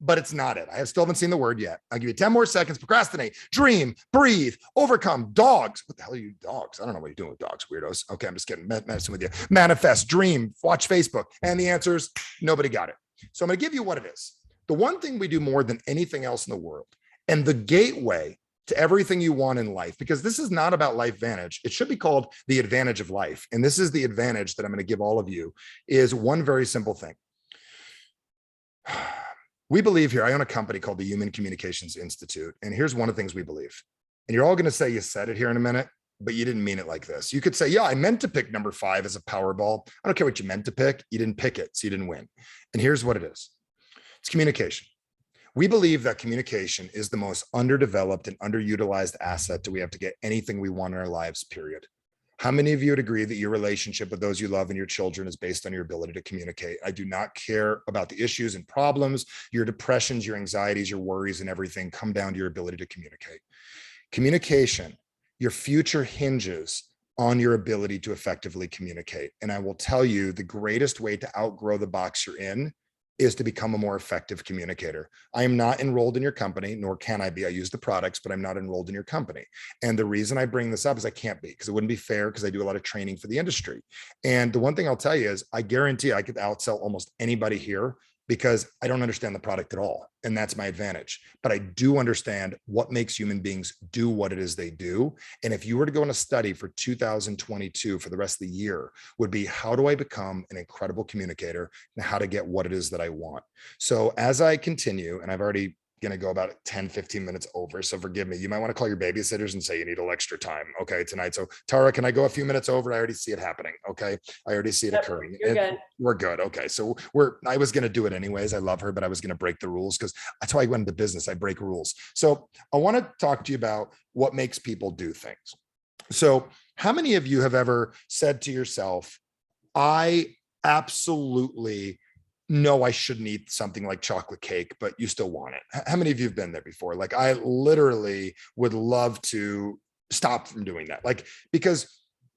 but it's not it. I still haven't seen the word yet. I'll give you 10 more seconds. Procrastinate, dream, breathe, overcome, dogs. What the hell are you, dogs? I don't know what you're doing with dogs, weirdos. Okay, I'm just kidding. Messing with you. Manifest, dream, watch Facebook. And the answer is nobody got it. So I'm going to give you what it is. The one thing we do more than anything else in the world, and the gateway to everything you want in life, because this is not about LifeVantage. It should be called the advantage of life. And this is the advantage that I'm going to give all of you, is one very simple thing. We believe here, I own a company called the Human Communications Institute. And here's one of the things we believe. And you're all going to say you said it here in a minute, but you didn't mean it like this. You could say, yeah, I meant to pick number 5 as a Powerball. I don't care what you meant to pick. You didn't pick it, so you didn't win. And here's what it is. It's communication. We believe that communication is the most underdeveloped and underutilized asset that we have to get anything we want in our lives, period. How many of you would agree that your relationship with those you love and your children is based on your ability to communicate? I do not care about the issues and problems, your depressions, your anxieties, your worries, and everything come down to your ability to communicate. Communication, your future hinges on your ability to effectively communicate. And I will tell you, the greatest way to outgrow the box you're in is to become a more effective communicator. I am not enrolled in your company, nor can I be. I use the products, but I'm not enrolled in your company. And the reason I bring this up is I can't be, because it wouldn't be fair, because I do a lot of training for the industry. And the one thing I'll tell you is I guarantee I could outsell almost anybody here, because I don't understand the product at all. And that's my advantage. But I do understand what makes human beings do what it is they do. And if you were to go on a study for 2022 for the rest of the year, would be how do I become an incredible communicator and how to get what it is that I want. So as I continue, and I've already going to go about 10, 15 minutes over. So forgive me. You might want to call your babysitters and say you need a little extra time. Okay. Tonight. So Tara, can I go a few minutes over? I already see it happening. Okay. I already see it occurring. You're good. We're good. Okay. So I was going to do it anyways. I love her, but I was going to break the rules because that's why I went into business. I break rules. So I want to talk to you about what makes people do things. So how many of you have ever said to yourself, I absolutely no, I shouldn't eat something like chocolate cake, but you still want it? How many of you have been there before? Like, I literally would love to stop from doing that. Like, because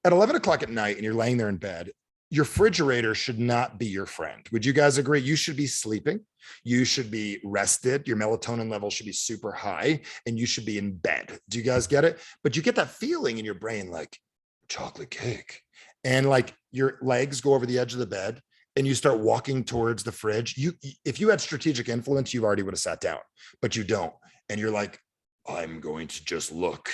at 11 o'clock at night and you're laying there in bed, your refrigerator should not be your friend. Would you guys agree? You should be sleeping. You should be rested. Your melatonin level should be super high and you should be in bed. Do you guys get it? But you get that feeling in your brain, like chocolate cake, and like your legs go over the edge of the bed and you start walking towards the fridge. If you had strategic influence, you already would have sat down, but you don't. And you're like, I'm going to just look.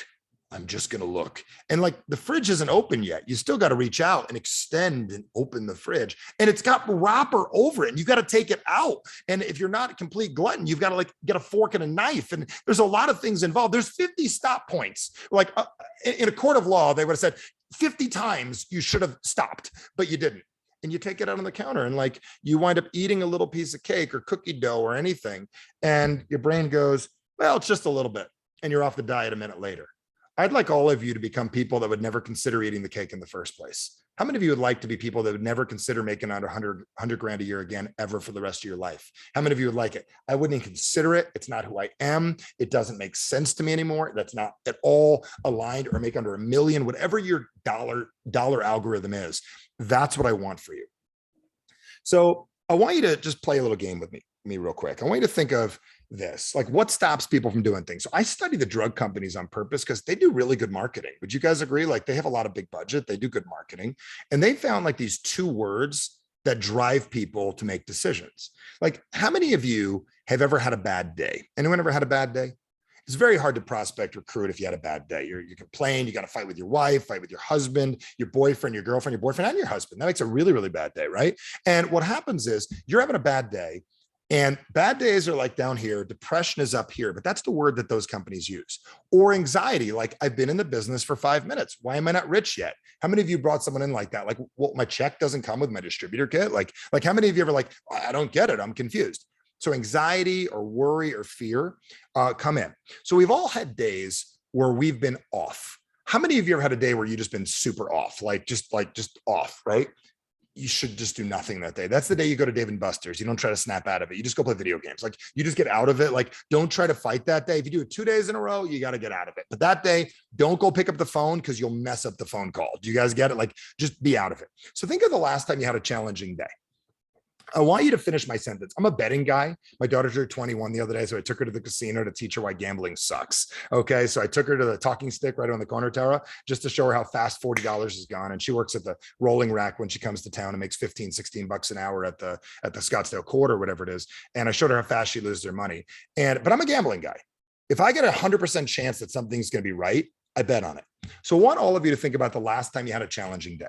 I'm just going to look. And like the fridge isn't open yet. You still got to reach out and extend and open the fridge. And it's got wrapper over it and you got to take it out. And if you're not a complete glutton, you've got to like get a fork and a knife. And there's a lot of things involved. There's 50 stop points. Like in a court of law, they would have said 50 times you should have stopped, but you didn't. And you take it out on the counter and like you wind up eating a little piece of cake or cookie dough or anything. And your brain goes, well, it's just a little bit. And you're off the diet a minute later. I'd like all of you to become people that would never consider eating the cake in the first place. How many of you would like to be people that would never consider making under 100 grand a year again, ever for the rest of your life? How many of you would like it? I wouldn't even consider it. It's not who I am. It doesn't make sense to me anymore. That's not at all aligned, or make under $1 million, whatever your dollar algorithm is. That's what I want for you. So I want you to just play a little game with me real quick. I want you to think of this, like what stops people from doing things. So I study the drug companies on purpose because they do really good marketing. Would you guys agree? Like they have a lot of big budget, they do good marketing, and they found like these 2 words that drive people to make decisions. Like how many of you have ever had a bad day? Anyone ever had a bad day? It's very hard to prospect, recruit if you had a bad day. You complain, you got to fight with your wife, fight with your husband, your boyfriend, your girlfriend, your boyfriend, and your husband. That makes a really, really bad day, right? And what happens is you're having a bad day, and bad days are like down here, depression is up here, but that's the word that those companies use. Or anxiety, like I've been in the business for 5 minutes. Why am I not rich yet? How many of you brought someone in like that? Like, well, my check doesn't come with my distributor kit. Like how many of you ever like, I don't get it, I'm confused. So anxiety or worry or fear come in. So we've all had days where we've been off. How many of you ever had a day where you just been super off, just off, right? You should just do nothing that day. That's the day you go to Dave & Buster's. You don't try to snap out of it. You just go play video games. Like you just get out of it. Like don't try to fight that day. If you do it 2 days in a row, you got to get out of it. But that day, don't go pick up the phone because you'll mess up the phone call. Do you guys get it? Like just be out of it. So think of the last time you had a challenging day. I want you to finish my sentence. I'm a betting guy. My daughter turned 21 the other day, so I took her to the casino to teach her why gambling sucks. Okay, so I took her to the talking stick right on the corner, Tara, just to show her how fast $40 is gone. And she works at the rolling rack when she comes to town and makes 15, 16 bucks an hour at the Scottsdale Court or whatever it is. And I showed her how fast she loses her money. But I'm a gambling guy. If I get 100% chance that something's going to be right, I bet on it. So I want all of you to think about the last time you had a challenging day.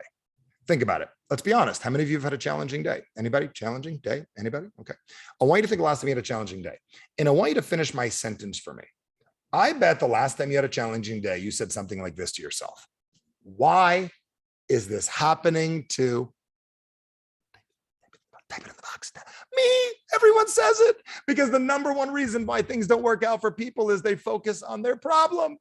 Think about it. Let's be honest. How many of you have had a challenging day? Anybody? Challenging day? Anybody? Okay. I want you to think the last time you had a challenging day. And I want you to finish my sentence for me. I bet the last time you had a challenging day, you said something like this to yourself. Why is this happening to? Type it in the box. sucks. Me, everyone says it, because the number one reason why things don't work out for people is they focus on their problem.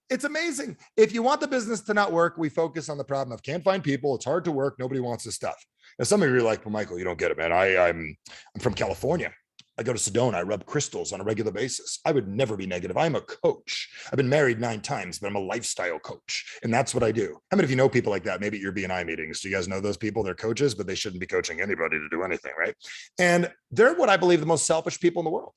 It's amazing. If you want the business to not work, we focus on the problem of can't find people. It's hard to work. Nobody wants this stuff. Now, some of you are like, well, Michael, you don't get it, man. I'm from California. I go to Sedona. I rub crystals on a regular basis. I would never be negative. I'm a coach. I've been married 9 times, but I'm a lifestyle coach. And that's what I do. How many of you know people like that? Maybe at your BNI meetings. Do you guys know those people? They're coaches, but they shouldn't be coaching anybody to do anything, right? And they're what I believe the most selfish people in the world,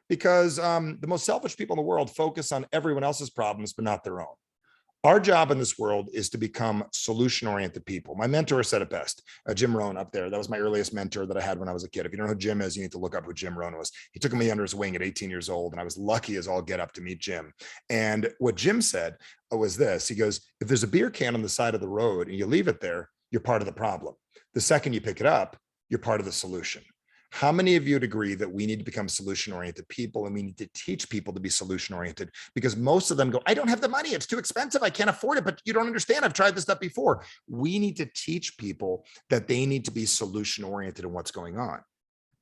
because the most selfish people in the world focus on everyone else's problems, but not their own. Our job in this world is to become solution-oriented people. My mentor said it best, Jim Rohn up there. That was my earliest mentor that I had when I was a kid. If you don't know who Jim is, you need to look up who Jim Rohn was. He took me under his wing at 18 years old, and I was lucky as all get up to meet Jim. And what Jim said was this. He goes, if there's a beer can on the side of the road and you leave it there, you're part of the problem. The second you pick it up, you're part of the solution. How many of you would agree that we need to become solution-oriented people, and we need to teach people to be solution-oriented? Because most of them go, I don't have the money. It's too expensive. I can't afford it. But you don't understand. I've tried this stuff before. We need to teach people that they need to be solution-oriented in what's going on.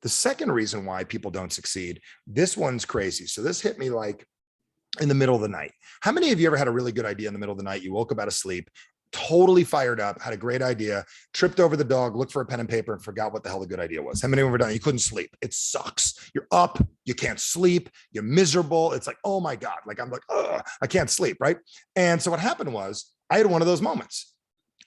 The second reason why people don't succeed, this one's crazy. So this hit me like in the middle of the night. How many of you ever had a really good idea in the middle of the night? You woke up out of sleep, totally fired up, had a great idea, tripped over the dog, looked for a pen and paper, and forgot what the hell the good idea was. How many of you ever done it? You couldn't sleep? It sucks. You're up, you can't sleep, you're miserable. It's like, oh my God, like I'm like, ugh, I can't sleep, right? And so what happened was I had one of those moments,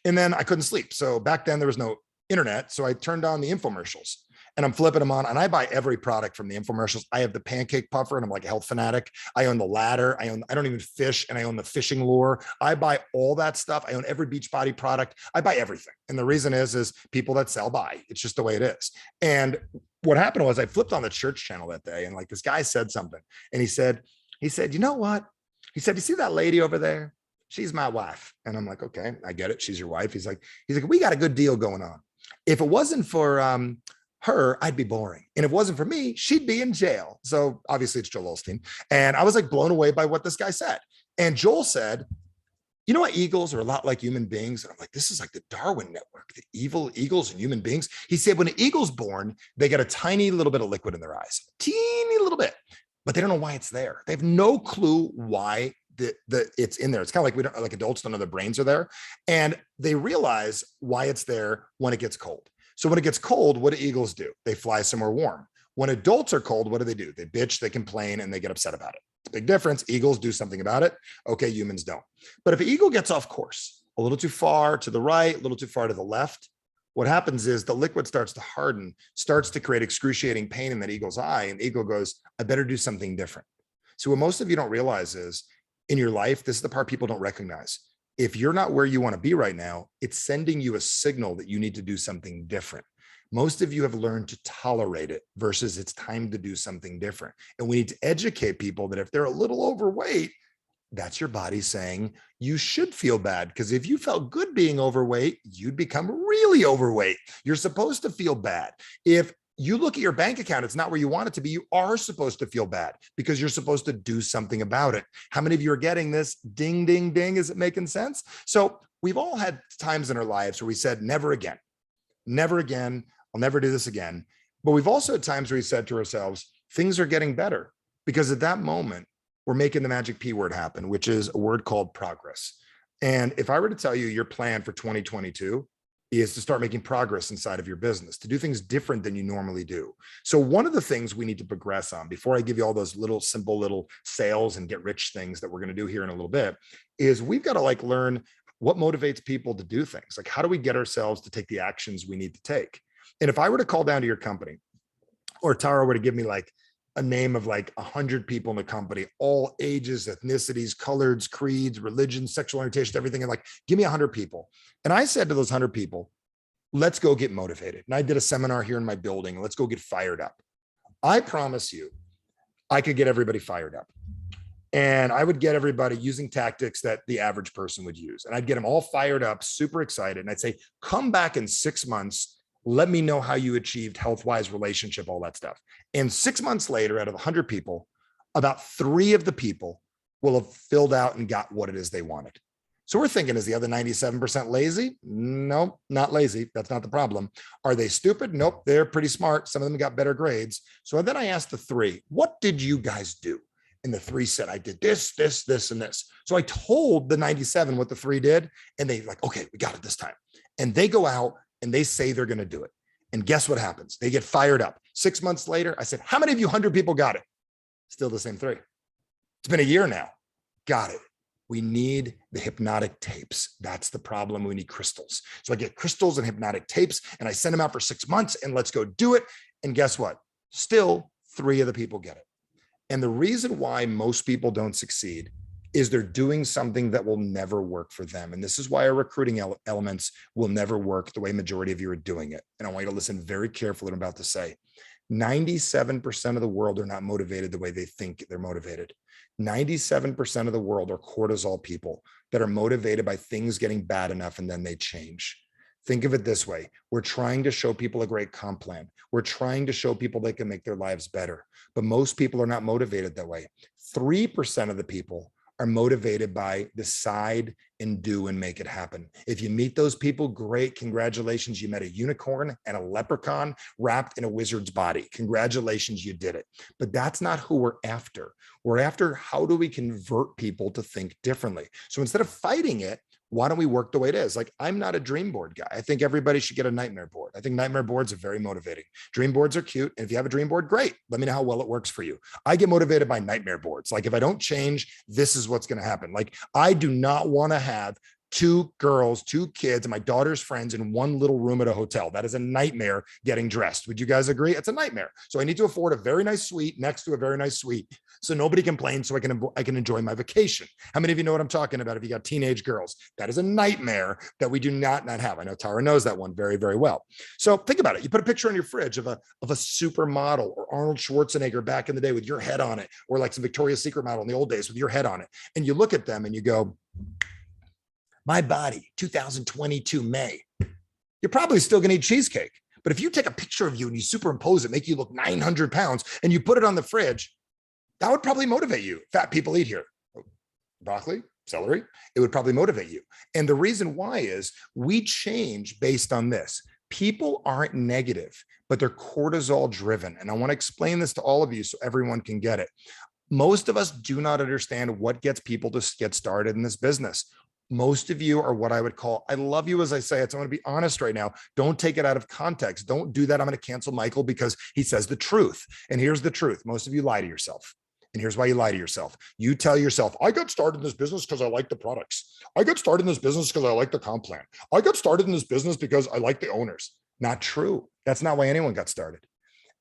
and then I couldn't sleep. So back then there was no internet, so I turned on the infomercials. And I'm flipping them on, and I buy every product from the infomercials. I have the pancake puffer, and I'm like a health fanatic. I own the ladder. I don't even fish, and I own the fishing lure. I buy all that stuff. I own every Beachbody product. I buy everything. And the reason is people that sell buy. It's just the way it is. And what happened was I flipped on the church channel that day, and like this guy said something, and he said, you know what? He said, you see that lady over there? She's my wife. And I'm like, okay, I get it. She's your wife. He's like, we got a good deal going on. If it wasn't for, her, I'd be boring. And if it wasn't for me, she'd be in jail. So obviously it's Joel Osteen. And I was like blown away by what this guy said. And Joel said, you know what? Eagles are a lot like human beings. And I'm like, this is like the Darwin network, the evil eagles and human beings. He said, when an eagle's born, they get a tiny little bit of liquid in their eyes, teeny little bit, but they don't know why it's there. They have no clue why it's in there. It's kind of like we don't, like adults don't know their brains are there. And they realize why it's there when it gets cold. So when it gets cold, what do eagles do? They fly somewhere warm. When adults are cold, what do? They bitch, they complain, and they get upset about it. It's a big difference. Eagles do something about it. Okay, humans don't. But if an eagle gets off course, a little too far to the right, a little too far to the left, what happens is the liquid starts to harden, starts to create excruciating pain in that eagle's eye, and the eagle goes, I better do something different. So what most of you don't realize is in your life, this is the part people don't recognize. If you're not where you want to be right now, it's sending you a signal that you need to do something different. Most of you have learned to tolerate it versus it's time to do something different. And we need to educate people that if they're a little overweight, that's your body saying you should feel bad, because if you felt good being overweight, you'd become really overweight. You're supposed to feel bad. If you look at your bank account, it's not where you want it to be. You are supposed to feel bad because you're supposed to do something about it. How many of you are getting this? Ding, ding, ding. Is it making sense? So we've all had times in our lives where we said, never again, never again. I'll never do this again. But we've also had times where we said to ourselves, things are getting better, because at that moment, we're making the magic P word happen, which is a word called progress. And if I were to tell you your plan for 2022 is to start making progress inside of your business, to do things different than you normally do. So one of the things we need to progress on, before I give you all those little simple little sales and get rich things that we're going to do here in a little bit, is we've got to like learn what motivates people to do things. Like, how do we get ourselves to take the actions we need to take? And if I were to call down to your company, or Tara were to give me like a name of like 100 people in the company, all ages, ethnicities, colors, creeds, religions, sexual orientation, everything, and like, give me 100 people. And I said to those 100 people, let's go get motivated. And I did a seminar here in my building. Let's go get fired up. I promise you, I could get everybody fired up. And I would get everybody using tactics that the average person would use. And I'd get them all fired up, super excited. And I'd say, come back in 6 months. Let me know how you achieved health-wise, relationship, all that stuff. And 6 months later, out of 100 people, about 3 of the people will have filled out and got what it is they wanted. So we're thinking, is the other 97% lazy? Nope, not lazy. That's not the problem. Are they stupid? Nope, they're pretty smart. Some of them got better grades. So then I asked the three, what did you guys do? And the three said, I did this, this, this, and this. So I told the 97 what the three did. And they like, okay, we got it this time. And they go out and they say they're going to do it. And guess what happens? They get fired up. 6 months later, I said, how many of you 100 people got it? Still the same three. It's been a year now. Got it. We need the hypnotic tapes. That's the problem. We need crystals. So I get crystals and hypnotic tapes and I send them out for 6 months and let's go do it. And guess what? Still 3 of the people get it. And the reason why most people don't succeed is they're doing something that will never work for them. And this is why our recruiting elements will never work the way majority of you are doing it. And I want you to listen very carefully what I'm about to say. 97% of the world are not motivated the way they think they're motivated. 97% of the world are cortisol people that are motivated by things getting bad enough and then they change. Think of it this way. We're trying to show people a great comp plan. We're trying to show people they can make their lives better, but most people are not motivated that way. 3% of the people are motivated by decide and do and make it happen. If you meet those people, great, congratulations. You met a unicorn and a leprechaun wrapped in a wizard's body. Congratulations, you did it. But that's not who we're after. We're after how do we convert people to think differently? So instead of fighting it, why don't we work the way it is? Like, I'm not a dream board guy. I think everybody should get a nightmare board. I think nightmare boards are very motivating. Dream boards are cute. And if you have a dream board, great. Let me know how well it works for you. I get motivated by nightmare boards. Like, if I don't change, this is what's going to happen. Like, I do not want to have 2 girls, 2 kids, and my daughter's friends in one little room at a hotel. That is a nightmare getting dressed. Would you guys agree? It's a nightmare. So I need to afford a very nice suite next to a very nice suite so nobody complains, so I can enjoy my vacation. How many of you know what I'm talking about if you got teenage girls? That is a nightmare that we do not have. I know Tara knows that one very, very well. So think about it. You put a picture on your fridge of a supermodel or Arnold Schwarzenegger back in the day with your head on it, or like some Victoria's Secret model in the old days with your head on it. And you look at them and you go, my body, 2022 May. You're probably still going to eat cheesecake. But if you take a picture of you and you superimpose it, make you look 900 pounds, and you put it on the fridge, that would probably motivate you. Fat people eat here. Broccoli, celery, it would probably motivate you. And the reason why is we change based on this. People aren't negative, but they're cortisol driven. And I want to explain this to all of you so everyone can get it. Most of us do not understand what gets people to get started in this business. Most of you are what I would call, I love you as I say it, so I'm going to be honest right now. Don't take it out of context. Don't do that. I'm going to cancel Michael because he says the truth. And here's the truth. Most of you lie to yourself. And here's why you lie to yourself. You tell yourself, I got started in this business because I like the products. I got started in this business because I like the comp plan. I got started in this business because I like the owners. Not true. That's not why anyone got started.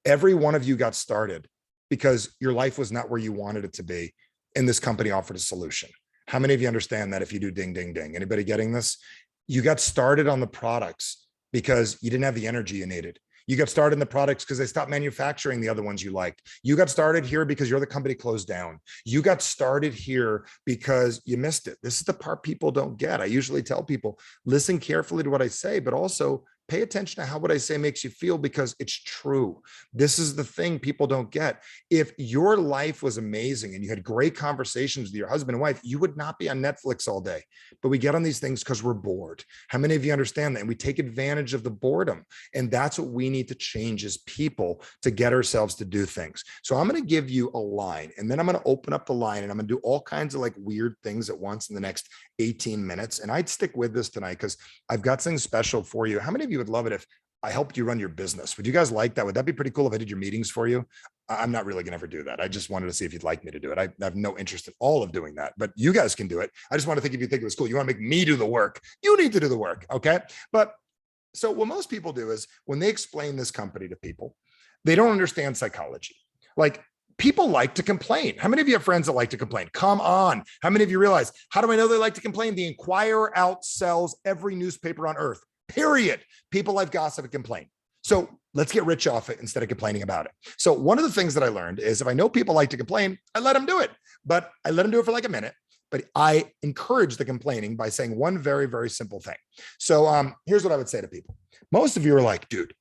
Every one of you got started because your life was not where you wanted it to be. And this company offered a solution. How many of you understand that if you do ding, ding, ding? Anybody getting this? You got started on the products because you didn't have the energy you needed. You got started in the products because they stopped manufacturing the other ones you liked. You got started here because your other company closed down. You got started here because you missed it. This is the part people don't get. I usually tell people, listen carefully to what I say, but also pay attention to how what I say makes you feel because it's true. This is the thing people don't get. If your life was amazing and you had great conversations with your husband and wife, you would not be on Netflix all day. But we get on these things because we're bored. How many of you understand that? And we take advantage of the boredom. And that's what we need to change as people to get ourselves to do things. So I'm going to give you a line, and then I'm going to open up the line, and I'm going to do all kinds of like weird things at once in the next 18 minutes. And I'd stick with this tonight because I've got something special for you. How many of you would love it if I helped you run your business? Would you guys like that? Would that be pretty cool if I did your meetings for you? I'm not really going to ever do that. I just wanted to see if you'd like me to do it. I have no interest in all of doing that, but you guys can do it. I just want to think if you think it was cool. You want to make me do the work. You need to do the work. Okay. But so what most people do is when they explain this company to people, they don't understand psychology. Like, people like to complain. How many of you have friends that like to complain? Come on. How many of you realize, how do I know they like to complain? The Inquirer outsells every newspaper on earth, period. People like gossip and complain. So let's get rich off it instead of complaining about it. So one of the things that I learned is if I know people like to complain, I let them do it, but I let them do it for like a minute. But I encourage the complaining by saying one very, very simple thing. So here's what I would say to people. Most of you are like, dude,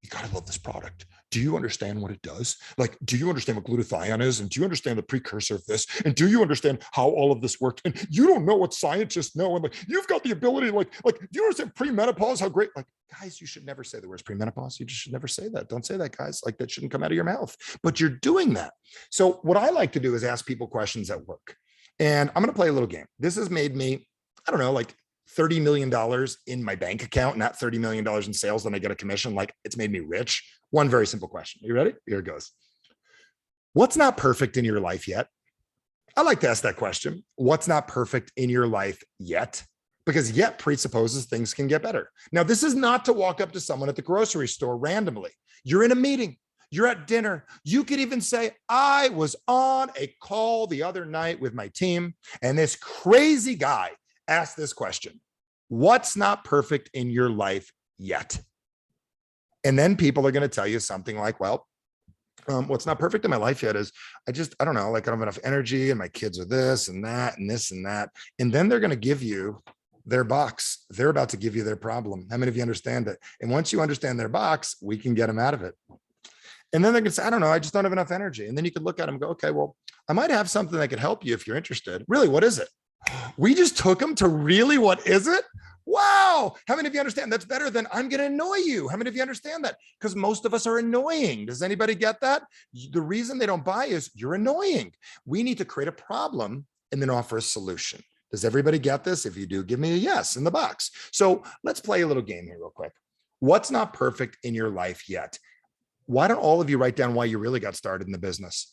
you gotta love this product. Do you understand what it does? Like, do you understand what glutathione is? And do you understand the precursor of this? And do you understand how all of this worked? And you don't know what scientists know. And like, you've got the ability, do you understand premenopause? How great, like, guys, you should never say the words premenopause. You just should never say that. Don't say that, guys. Like, that shouldn't come out of your mouth, but you're doing that. So what I like to do is ask people questions at work. And I'm going to play a little game. This has made me, I don't know, like $30 million in my bank account, not $30 million in sales. Then I get a commission. Like, it's made me rich. One very simple question. You ready? Here it goes. What's not perfect in your life yet? I like to ask that question. What's not perfect in your life yet? Because yet presupposes things can get better. Now, this is not to walk up to someone at the grocery store randomly. You're in a meeting. You're at dinner. You could even say, I was on a call the other night with my team, and this crazy guy asked this question. What's not perfect in your life yet? And then people are going to tell you something like, well, what's not perfect in my life yet is I don't know, like I don't have enough energy and my kids are this and that and this and that. And then they're going to give you their box. They're about to give you their problem. How many of you understand it? And once you understand their box, we can get them out of it. And then they're going to say, I don't know, I just don't have enough energy. And then you could look at them and go, okay, well, I might have something that could help you if you're interested. Really, what is it? We just took them to really, what is it? Wow. How many of you understand that's better than I'm going to annoy you? How many of you understand that? Because most of us are annoying. Does anybody get that? The reason they don't buy is you're annoying. We need to create a problem and then offer a solution. Does everybody get this? If you do, give me a yes in the box. So let's play a little game here real quick. What's not perfect in your life yet? Why don't all of you write down why you really got started in the business?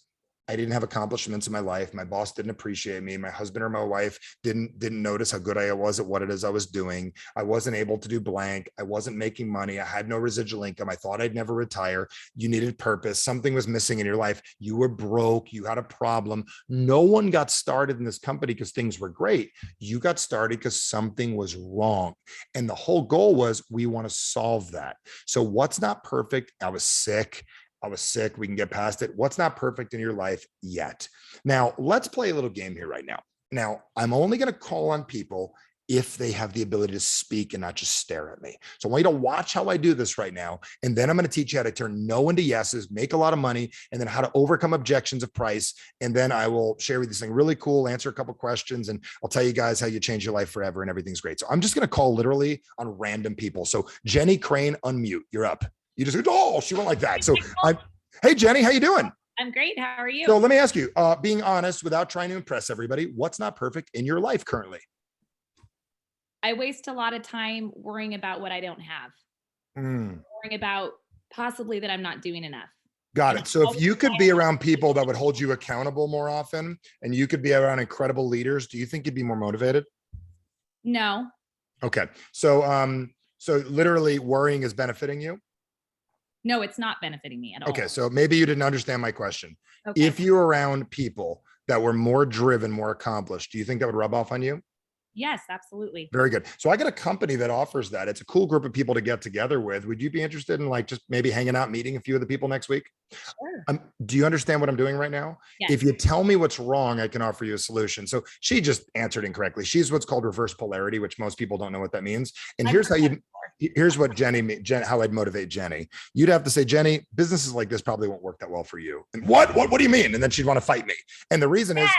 I didn't have accomplishments in my life. My boss didn't appreciate me. My husband or my wife didn't notice how good I was at what it is I was doing. I wasn't able to do blank. I wasn't making money. I had no residual income. I thought I'd never retire. You needed purpose. Something was missing in your life. You were broke. You had a problem. No one got started in this company because things were great. You got started because something was wrong. And the whole goal was we want to solve that. So what's not perfect? I was sick. We can get past it. What's not perfect in your life yet? Now, let's play a little game here right now. Now, I'm only going to call on people if they have the ability to speak and not just stare at me. So I want you to watch how I do this right now. And then I'm going to teach you how to turn no into yeses, make a lot of money, and then how to overcome objections of price. And then I will share with you something really cool, answer a couple questions, and I'll tell you guys how you change your life forever and everything's great. So I'm just going to call literally on random people. So Jenny Crane, unmute. You're up. You just, oh, she went like that. So hey, Jenny, how you doing? I'm great. How are you? So let me ask you, being honest, without trying to impress everybody, what's not perfect in your life currently? I waste a lot of time worrying about what I don't have. Worrying about possibly that I'm not doing enough. Got it. So if you could be around people that would hold you accountable more often, and you could be around incredible leaders, do you think you'd be more motivated? No. Okay. So, so literally worrying is benefiting you? No, it's not benefiting me at all. Okay. So maybe you didn't understand my question. Okay. If you're around people that were more driven, more accomplished, do you think that would rub off on you? Yes, absolutely. Very good. So I got a company that offers that. It's a cool group of people to get together with. Would you be interested in like just maybe hanging out, meeting a few of the people next week? Sure. Do you understand what I'm doing right now? Yes. If you tell me what's wrong, I can offer you a solution. So she just answered incorrectly. She's what's called reverse polarity, which most people don't know what that means. And here's what how I'd motivate Jenny. You'd have to say, Jenny, businesses like this probably won't work that well for you. And what do you mean? And then she'd want to fight me. And the reason is,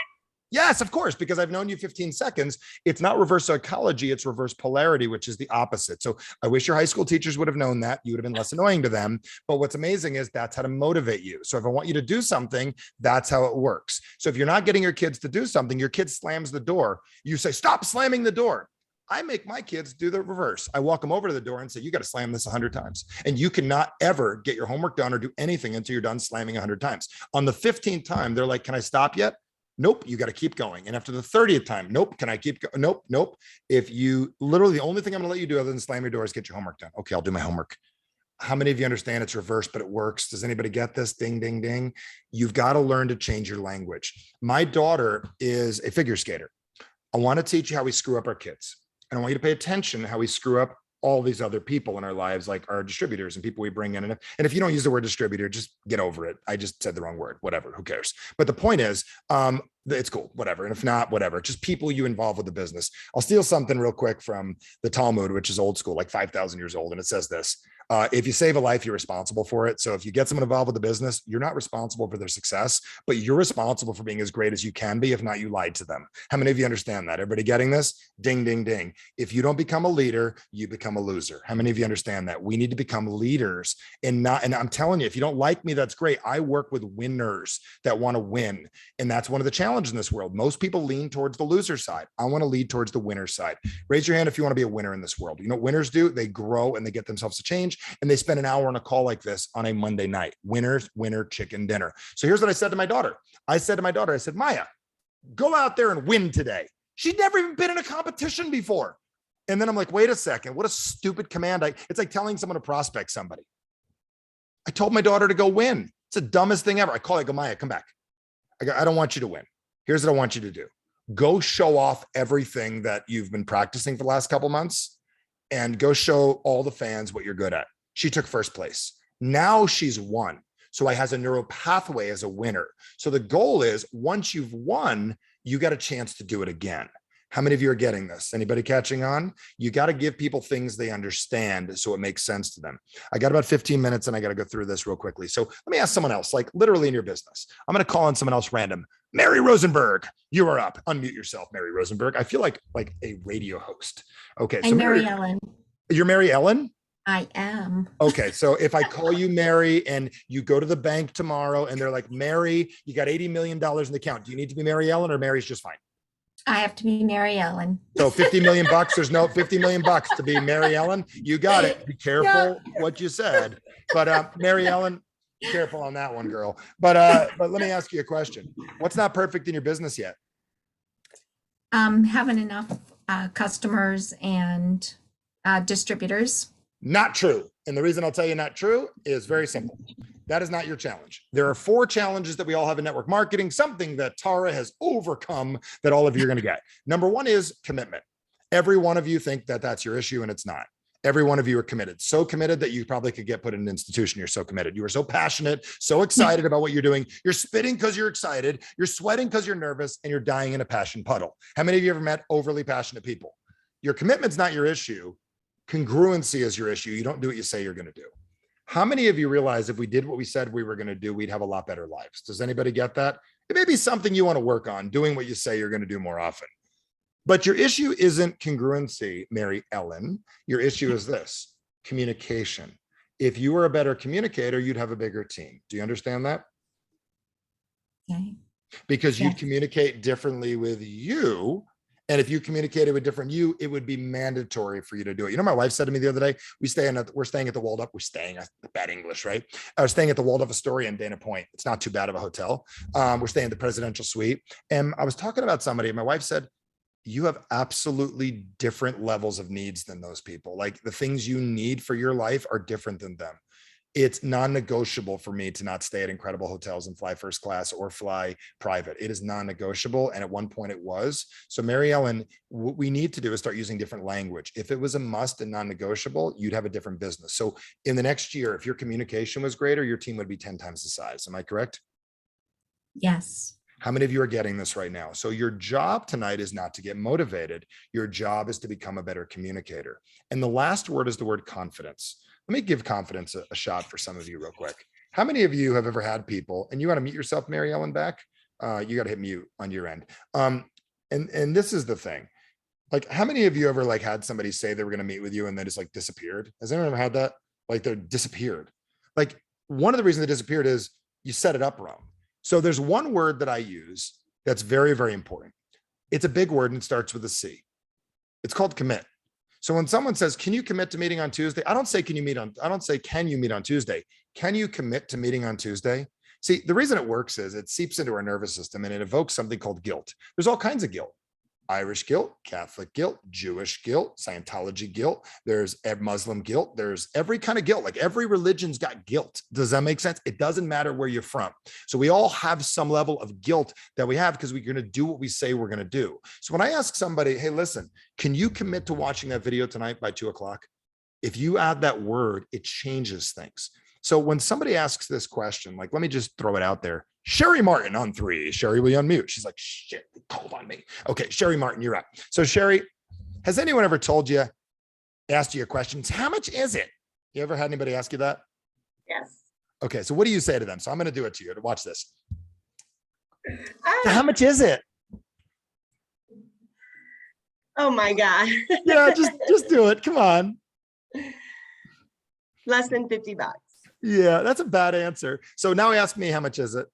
yes, of course, because I've known you 15 seconds. It's not reverse psychology, it's reverse polarity, which is the opposite. So I wish your high school teachers would have known that. You would have been less annoying to them. But what's amazing is that's how to motivate you. So if I want you to do something, that's how it works. So if you're not getting your kids to do something, your kid slams the door. You say, stop slamming the door. I make my kids do the reverse. I walk them over to the door and say, you got to slam this 100 times. And you cannot ever get your homework done or do anything until you're done slamming 100 times. On the 15th time, they're like, can I stop yet? Nope, you got to keep going. And after the 30th time, nope, can I keep going? Nope. If you literally, the only thing I'm going to let you do other than slam your door is get your homework done. Okay, I'll do my homework. How many of you understand it's reverse, but it works? Does anybody get this? Ding, ding, ding. You've got to learn to change your language. My daughter is a figure skater. I want to teach you how we screw up our kids. And I want you to pay attention to how we screw up all these other people in our lives, like our distributors and people we bring in. And if you don't use the word distributor, just get over it. I just said the wrong word, whatever, who cares? But the point is, it's cool, whatever. And if not, whatever, just people you involve with the business. I'll steal something real quick from the Talmud, which is old school, like 5,000 years old. And it says this, if you save a life, you're responsible for it. So if you get someone involved with the business, you're not responsible for their success, but you're responsible for being as great as you can be. If not, you lied to them. How many of you understand that? Everybody getting this? Ding, ding, ding. If you don't become a leader, you become a loser. How many of you understand that? We need to become leaders and I'm telling you, if you don't like me, that's great. I work with winners that want to win. And that's one of the challenges in this world. Most people lean towards the loser side. I want to lead towards the winner side. Raise your hand if you want to be a winner in this world. You know what winners do? They grow and they get themselves to change. And they spend an hour on a call like this on a Monday night. Winners, winner, chicken dinner. So here's what I said to my daughter. I said, Maya, go out there and win today. She'd never even been in a competition before. And then I'm like, wait a second, what a stupid command. It's like telling someone to prospect somebody. I told my daughter to go win. It's the dumbest thing ever. I call it, go, Maya, come back. I don't want you to win. Here's what I want you to do. Go show off everything that you've been practicing for the last couple months and go show all the fans what you're good at. She took first place. Now she's won. So I has a neural pathway as a winner. So the goal is once you've won, you got a chance to do it again. How many of you are getting this? Anybody catching on? You got to give people things they understand so it makes sense to them. I got about 15 minutes and I got to go through this real quickly. So let me ask someone else, like literally in your business. I'm going to call on someone else random. Mary Rosenberg, you are up. Unmute yourself, Mary Rosenberg. I feel like a radio host. Okay. So I'm Mary Ellen. You're Mary Ellen? I am. Okay. So if I call you Mary and you go to the bank tomorrow and they're like, Mary, you got $80 million in the account. Do you need to be Mary Ellen or Mary's just fine? I have to be Mary Ellen. So 50 million bucks, there's no 50 million bucks to be Mary Ellen. You got it. Be careful what you said. But Mary Ellen, careful on that one, girl. But let me ask you a question. What's not perfect in your business yet? Having enough customers and distributors. Not true. And the reason I'll tell you not true is very simple. That is not your challenge. There are 4 challenges that we all have in network marketing, something that Tara has overcome that all of you are going to get. Number 1 is commitment. Every one of you think that that's your issue and it's not. Every one of you are committed, so committed that you probably could get put in an institution. You're so committed. You are so passionate, so excited about what you're doing. You're spitting because you're excited. You're sweating because you're nervous and you're dying in a passion puddle. How many of you ever met overly passionate people? Your commitment's not your issue. Congruency is your issue. You don't do what you say you're going to do. How many of you realize if we did what we said we were going to do, we'd have a lot better lives? Does anybody get that? It may be something you want to work on, doing what you say you're going to do more often. But your issue isn't congruency, Mary Ellen. Your issue is this: communication. If you were a better communicator, you'd have a bigger team. Do you understand that? Okay. Because you Yes. communicate differently with you. And if you communicated with different you, it would be mandatory for you to do it. You know, my wife said to me the other day, we're staying at the Waldorf. Bad English, right? I was staying at the Waldorf Astoria in Dana Point. It's not too bad of a hotel. We're staying at the presidential suite. And I was talking about somebody, and my wife said, you have absolutely different levels of needs than those people. Like the things you need for your life are different than them. It's non-negotiable for me to not stay at incredible hotels and fly first class or fly private. It is non-negotiable. And at one point it was. So Mary Ellen, what we need to do is start using different language. If it was a must and non-negotiable, you'd have a different business. So in the next year, if your communication was greater, your team would be 10 times the size. Am I correct? Yes. How many of you are getting this right now? So your job tonight is not to get motivated. Your job is to become a better communicator. And the last word is the word confidence. Let me give confidence a shot for some of you real quick. How many of you have ever had people, and you want to mute yourself, Mary Ellen, back? You got to hit mute on your end. And this is the thing. Like, how many of you ever like had somebody say they were going to meet with you and then just like disappeared? Has anyone ever had that? Like they're disappeared. Like one of the reasons they disappeared is you set it up wrong. So there's one word that I use that's very, very important. It's a big word and it starts with a C. It's called commit. So when someone says, can you commit to meeting on Tuesday? I don't say, can you meet on Tuesday? Can you commit to meeting on Tuesday? See, the reason it works is it seeps into our nervous system and it evokes something called guilt. There's all kinds of guilt. Irish guilt, Catholic guilt, Jewish guilt, Scientology guilt. There's Muslim guilt. There's every kind of guilt. Like every religion's got guilt. Does that make sense? It doesn't matter where you're from. So we all have some level of guilt that we have because we're going to do what we say we're going to do. So when I ask somebody, hey, listen, can you commit to watching that video tonight by 2:00? If you add that word, it changes things. So when somebody asks this question, like, let me just throw it out there. Sherry Martin on 3. Sherry, will you unmute? She's like, shit, they called on me. Okay, Sherry Martin, you're up. So Sherry, has anyone ever told you, asked you a question? How much is it? You ever had anybody ask you that? Yes. Okay, so what do you say to them? So I'm going to do it to you. Watch this. Ah, How much is it? oh my God. Yeah, just do it. Come on. Less than $50. Yeah, that's a bad answer. So now ask me, how much is it?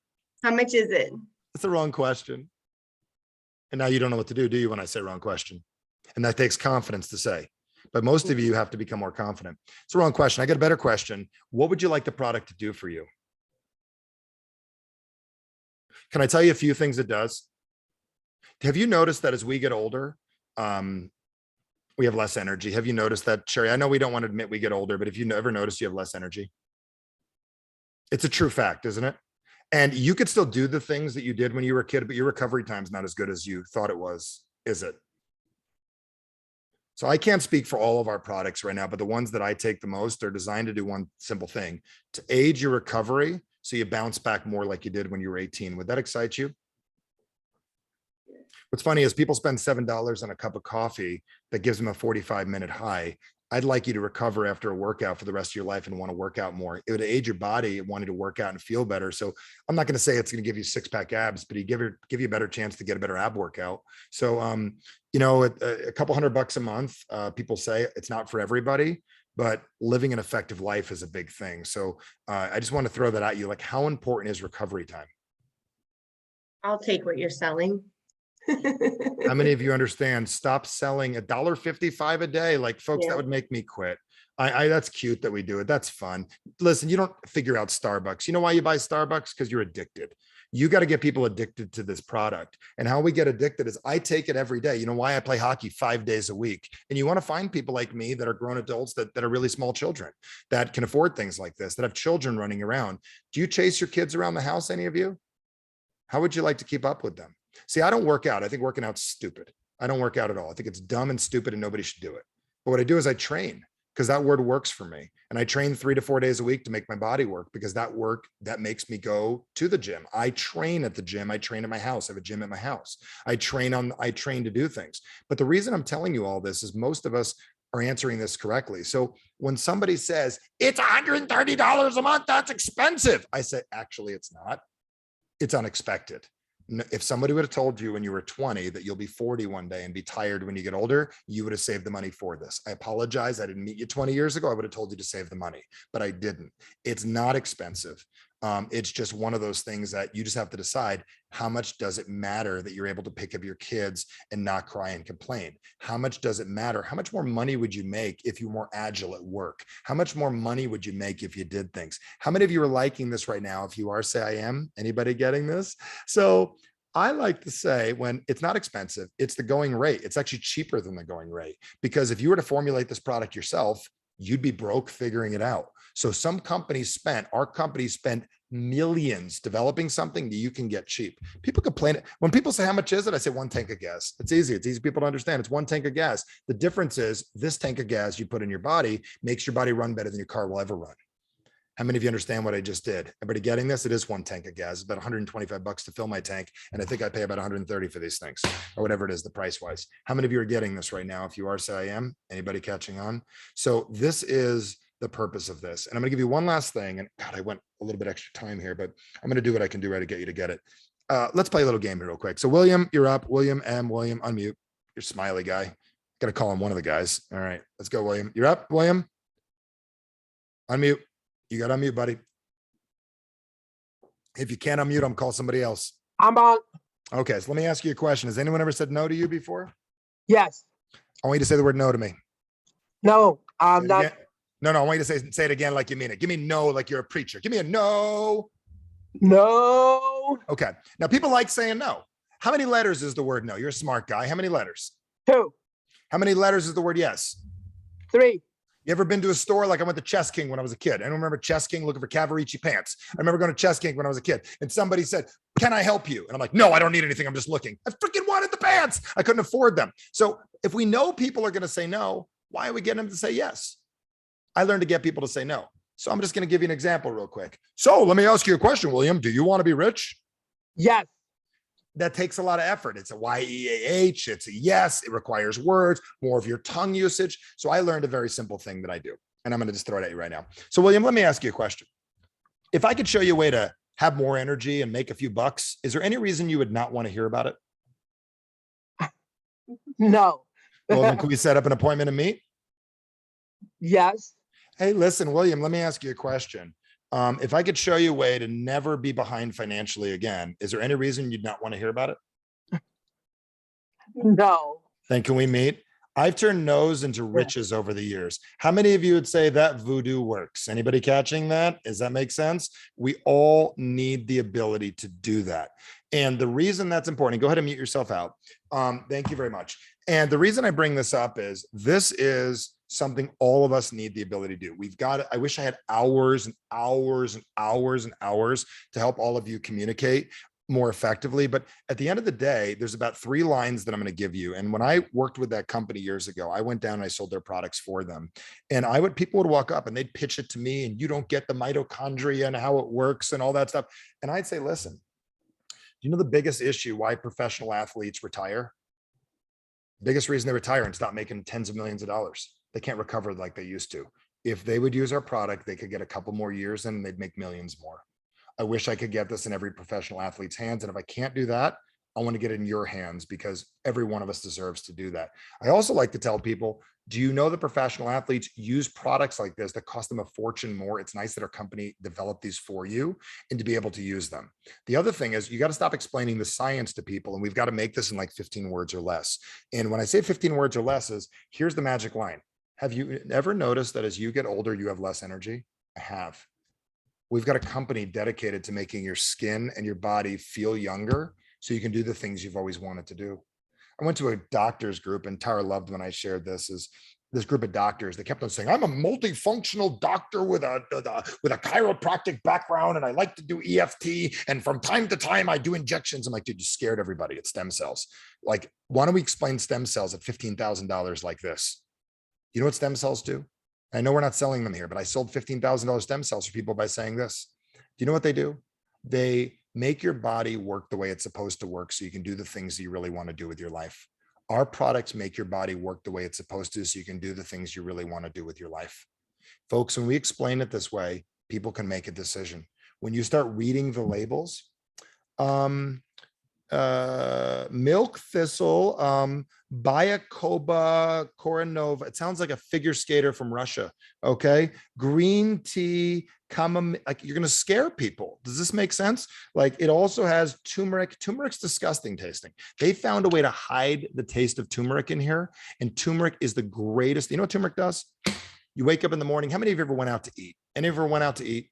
How much is it? That's the wrong question. And now you don't know what to do you, when I say wrong question? And that takes confidence to say. But most of you have to become more confident. It's the wrong question. I got a better question. What would you like the product to do for you? Can I tell you a few things it does? Have you noticed that as we get older, we have less energy? Have you noticed that, Sherry? I know we don't want to admit we get older, but if you ever notice you have less energy, it's a true fact, isn't it? And you could still do the things that you did when you were a kid, but your recovery time's not as good as you thought it was, is it? So I can't speak for all of our products right now, but the ones that I take the most are designed to do one simple thing: to aid your recovery so you bounce back more like you did when you were 18. Would that excite you? What's funny is people spend $7 on a cup of coffee that gives them a 45-minute high. I'd like you to recover after a workout for the rest of your life and want to work out more. It would aid your body wanting to work out and feel better. So I'm not going to say it's going to give you 6-pack abs, but give you a better chance to get a better ab workout. So, a couple $100 a month, people say it's not for everybody, but living an effective life is a big thing. So I just want to throw that at you. Like, how important is recovery time? I'll take what you're selling. How many of you understand? Stop selling $1.55 a day. Like, folks, Yeah. that would make me quit. That's cute that we do it. That's fun. Listen, you don't figure out Starbucks. You know why you buy Starbucks? Because you're addicted. You got to get people addicted to this product. And how we get addicted is I take it every day. You know why? I play hockey 5 days a week. And you want to find people like me that are grown adults that are really small children that can afford things like this, that have children running around. Do you chase your kids around the house, any of you? How would you like to keep up with them? See, I don't work out. I think working out's stupid. I don't work out at all. I think it's dumb and stupid and nobody should do it. But what I do is I train, because that word works for me. And I train 3 to 4 days a week to make my body work, because that makes me go to the gym. I train at the gym. I train at my house. I have a gym at my house. I train to do things. But the reason I'm telling you all this is most of us are answering this correctly. So when somebody says it's $130 a month, that's expensive, I say, actually, it's not. It's unexpected. If somebody would have told you when you were 20 that you'll be 40 one day and be tired when you get older, you would have saved the money for this. I apologize. I didn't meet you 20 years ago. I would have told you to save the money, but I didn't. It's not expensive. It's just one of those things that you just have to decide, how much does it matter that you're able to pick up your kids and not cry and complain? How much does it matter? How much more money would you make if you were more agile at work? How much more money would you make if you did things? How many of you are liking this right now? If you are, say I am. Anybody getting this? So I like to say, when it's not expensive, it's the going rate. It's actually cheaper than the going rate, because if you were to formulate this product yourself, you'd be broke figuring it out. So our company spent millions developing something that you can get cheap. People complain. When people say, how much is it? I say 1 tank of gas. It's easy. It's easy for people to understand. It's 1 tank of gas. The difference is this tank of gas you put in your body makes your body run better than your car will ever run. How many of you understand what I just did? Everybody getting this? It is 1 tank of gas. It's about $125 to fill my tank. And I think I pay about 130 for these things, or whatever it is, the price wise. How many of you are getting this right now? If you are, say I am. Anybody catching on? So this is the purpose of this. And I'm gonna give you one last thing. And God, I went a little bit extra time here, but I'm gonna do what I can do right to get you to get it. Let's play a little game here real quick. So William, you're up. William, unmute. You're smiley guy. Gotta call him one of the guys. All right, let's go, William. You're up, William. Unmute. You got to unmute, buddy. If you can't unmute, I'm call somebody else. I'm on. Okay, so let me ask you a question. Has anyone ever said no to you before? Yes. I want you to say the word no to me. No, I'm Say it not. again. No, I want you to say it again like you mean it. Give me no like you're a preacher. Give me a no. No. Okay. Now people like saying no. How many letters is the word no? You're a smart guy. How many letters? 2, How many letters is the word yes? 3. You ever been to a store? Like I went to Chess King when I was a kid. I don't remember Chess King looking for Cavaricci pants. I remember going to Chess King when I was a kid, and somebody said, can I help you? And I'm like, no, I don't need anything. I'm just looking. I freaking wanted the pants. I couldn't afford them. So if we know people are going to say no, why are we getting them to say yes? I learned to get people to say no. So I'm just going to give you an example real quick. So let me ask you a question, William. Do you want to be rich? Yes. That takes a lot of effort. It's a YEAH. It's a yes. It requires words, more of your tongue usage. So I learned a very simple thing that I do, and I'm going to just throw it at you right now. So William, let me ask you a question. If I could show you a way to have more energy and make a few bucks, is there any reason you would not want to hear about it? No. Well, then can we set up an appointment to meet? Yes. Hey, listen, William, let me ask you a question. If I could show you a way to never be behind financially again, is there any reason you'd not want to hear about it? No. Then can we meet? I've turned no's into riches over the years. How many of you would say that voodoo works? Anybody catching that? Does that make sense? We all need the ability to do that. And the reason that's important, go ahead and mute yourself out. Thank you very much. And the reason I bring this up is this is something all of us need the ability to do. We've got, I wish I had hours and hours and hours and hours to help all of you communicate more effectively. But at the end of the day, there's about 3 lines that I'm going to give you. And when I worked with that company years ago, I went down and I sold their products for them. And people would walk up and they'd pitch it to me, and you don't get the mitochondria and how it works and all that stuff. And I'd say, listen, do you know the biggest issue why professional athletes retire? Biggest reason they retire and stop making tens of millions of dollars. They can't recover like they used to. If they would use our product, they could get a couple more years and they'd make millions more. I wish I could get this in every professional athlete's hands. And if I can't do that, I want to get it in your hands, because every one of us deserves to do that. I also like to tell people, do you know that professional athletes use products like this that cost them a fortune more? It's nice that our company developed these for you and to be able to use them. The other thing is you got to stop explaining the science to people, and we've got to make this in like 15 words or less. And when I say 15 words or less, is here's the magic line. Have you ever noticed that as you get older, you have less energy? I have. We've got a company dedicated to making your skin and your body feel younger so you can do the things you've always wanted to do. I went to a doctor's group, and Tara loved when I shared this, is this group of doctors, they kept on saying, I'm a multifunctional doctor with a chiropractic background, and I like to do EFT. And from time to time I do injections. I'm like, dude, you scared everybody. It's stem cells. Like, why don't we explain stem cells at $15,000 like this? You know what stem cells do? I know we're not selling them here, but I sold $15,000 stem cells for people by saying this. Do you know what they do? They make your body work the way it's supposed to work so you can do the things that you really want to do with your life. Our products make your body work the way it's supposed to so you can do the things you really want to do with your life. Folks, when we explain it this way, people can make a decision. When you start reading the labels, milk thistle, Bayakoba Koronova. It sounds like a figure skater from Russia. Okay. Green tea, like you're going to scare people. Does this make sense? Like, it also has turmeric. Turmeric's disgusting tasting. They found a way to hide the taste of turmeric in here. And turmeric is the greatest. You know what turmeric does? You wake up in the morning. How many of you ever went out to eat? Any of you ever went out to eat?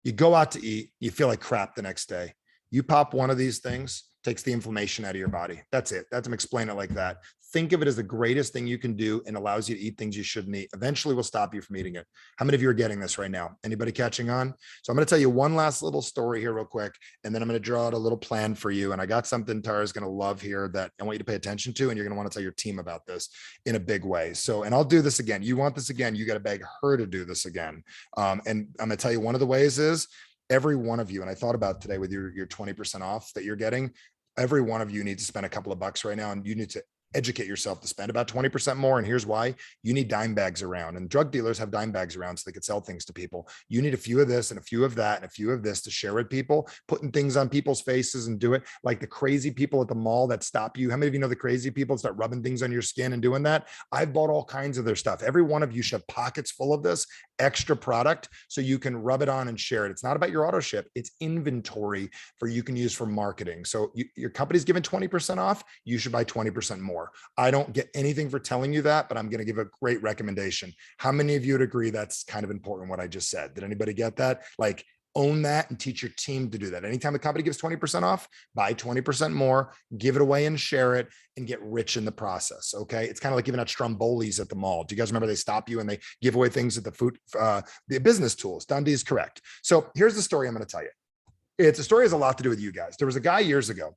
You go out to eat, you feel like crap the next day. You pop one of these things, takes the inflammation out of your body. That's it. That's, I'm explaining it like that. Think of it as the greatest thing you can do and allows you to eat things you shouldn't eat. Eventually will stop you from eating it. How many of you are getting this right now? Anybody catching on? So I'm going to tell you one last little story here real quick, and then I'm going to draw out a little plan for you. And I got something Tara's going to love here that I want you to pay attention to, and you're going to want to tell your team about this in a big way. So, and I'll do this again. You want this again, you got to beg her to do this again. And I'm going to tell you one of the ways is every one of you, and I thought about today with your 20% off that you're getting, every one of you needs to spend a couple of bucks right now, and you need to educate yourself to spend about 20% more. And here's why: you need dime bags around, and drug dealers have dime bags around so they could sell things to people. You need a few of this and a few of that and a few of this to share with people, putting things on people's faces and do it like the crazy people at the mall that stop you. How many of you know the crazy people that start rubbing things on your skin and doing that? I've bought all kinds of their stuff. Every one of you should have pockets full of this extra product so you can rub it on and share it. It's not about your auto ship. It's inventory for you can use for marketing. So your company's giving 20% off. You should buy 20% more. I don't get anything for telling you that, but I'm going to give a great recommendation. How many of you would agree that's kind of important what I just said? Did anybody get that? Like, own that and teach your team to do that. Anytime the company gives 20% off, buy 20% more, give it away and share it, and get rich in the process. Okay. It's kind of like giving out Strombolis at the mall. Do you guys remember they stop you and they give away things at the the business tools? Dundee is correct. So here's the story I'm going to tell you. It's a story that has a lot to do with you guys. There was a guy years ago,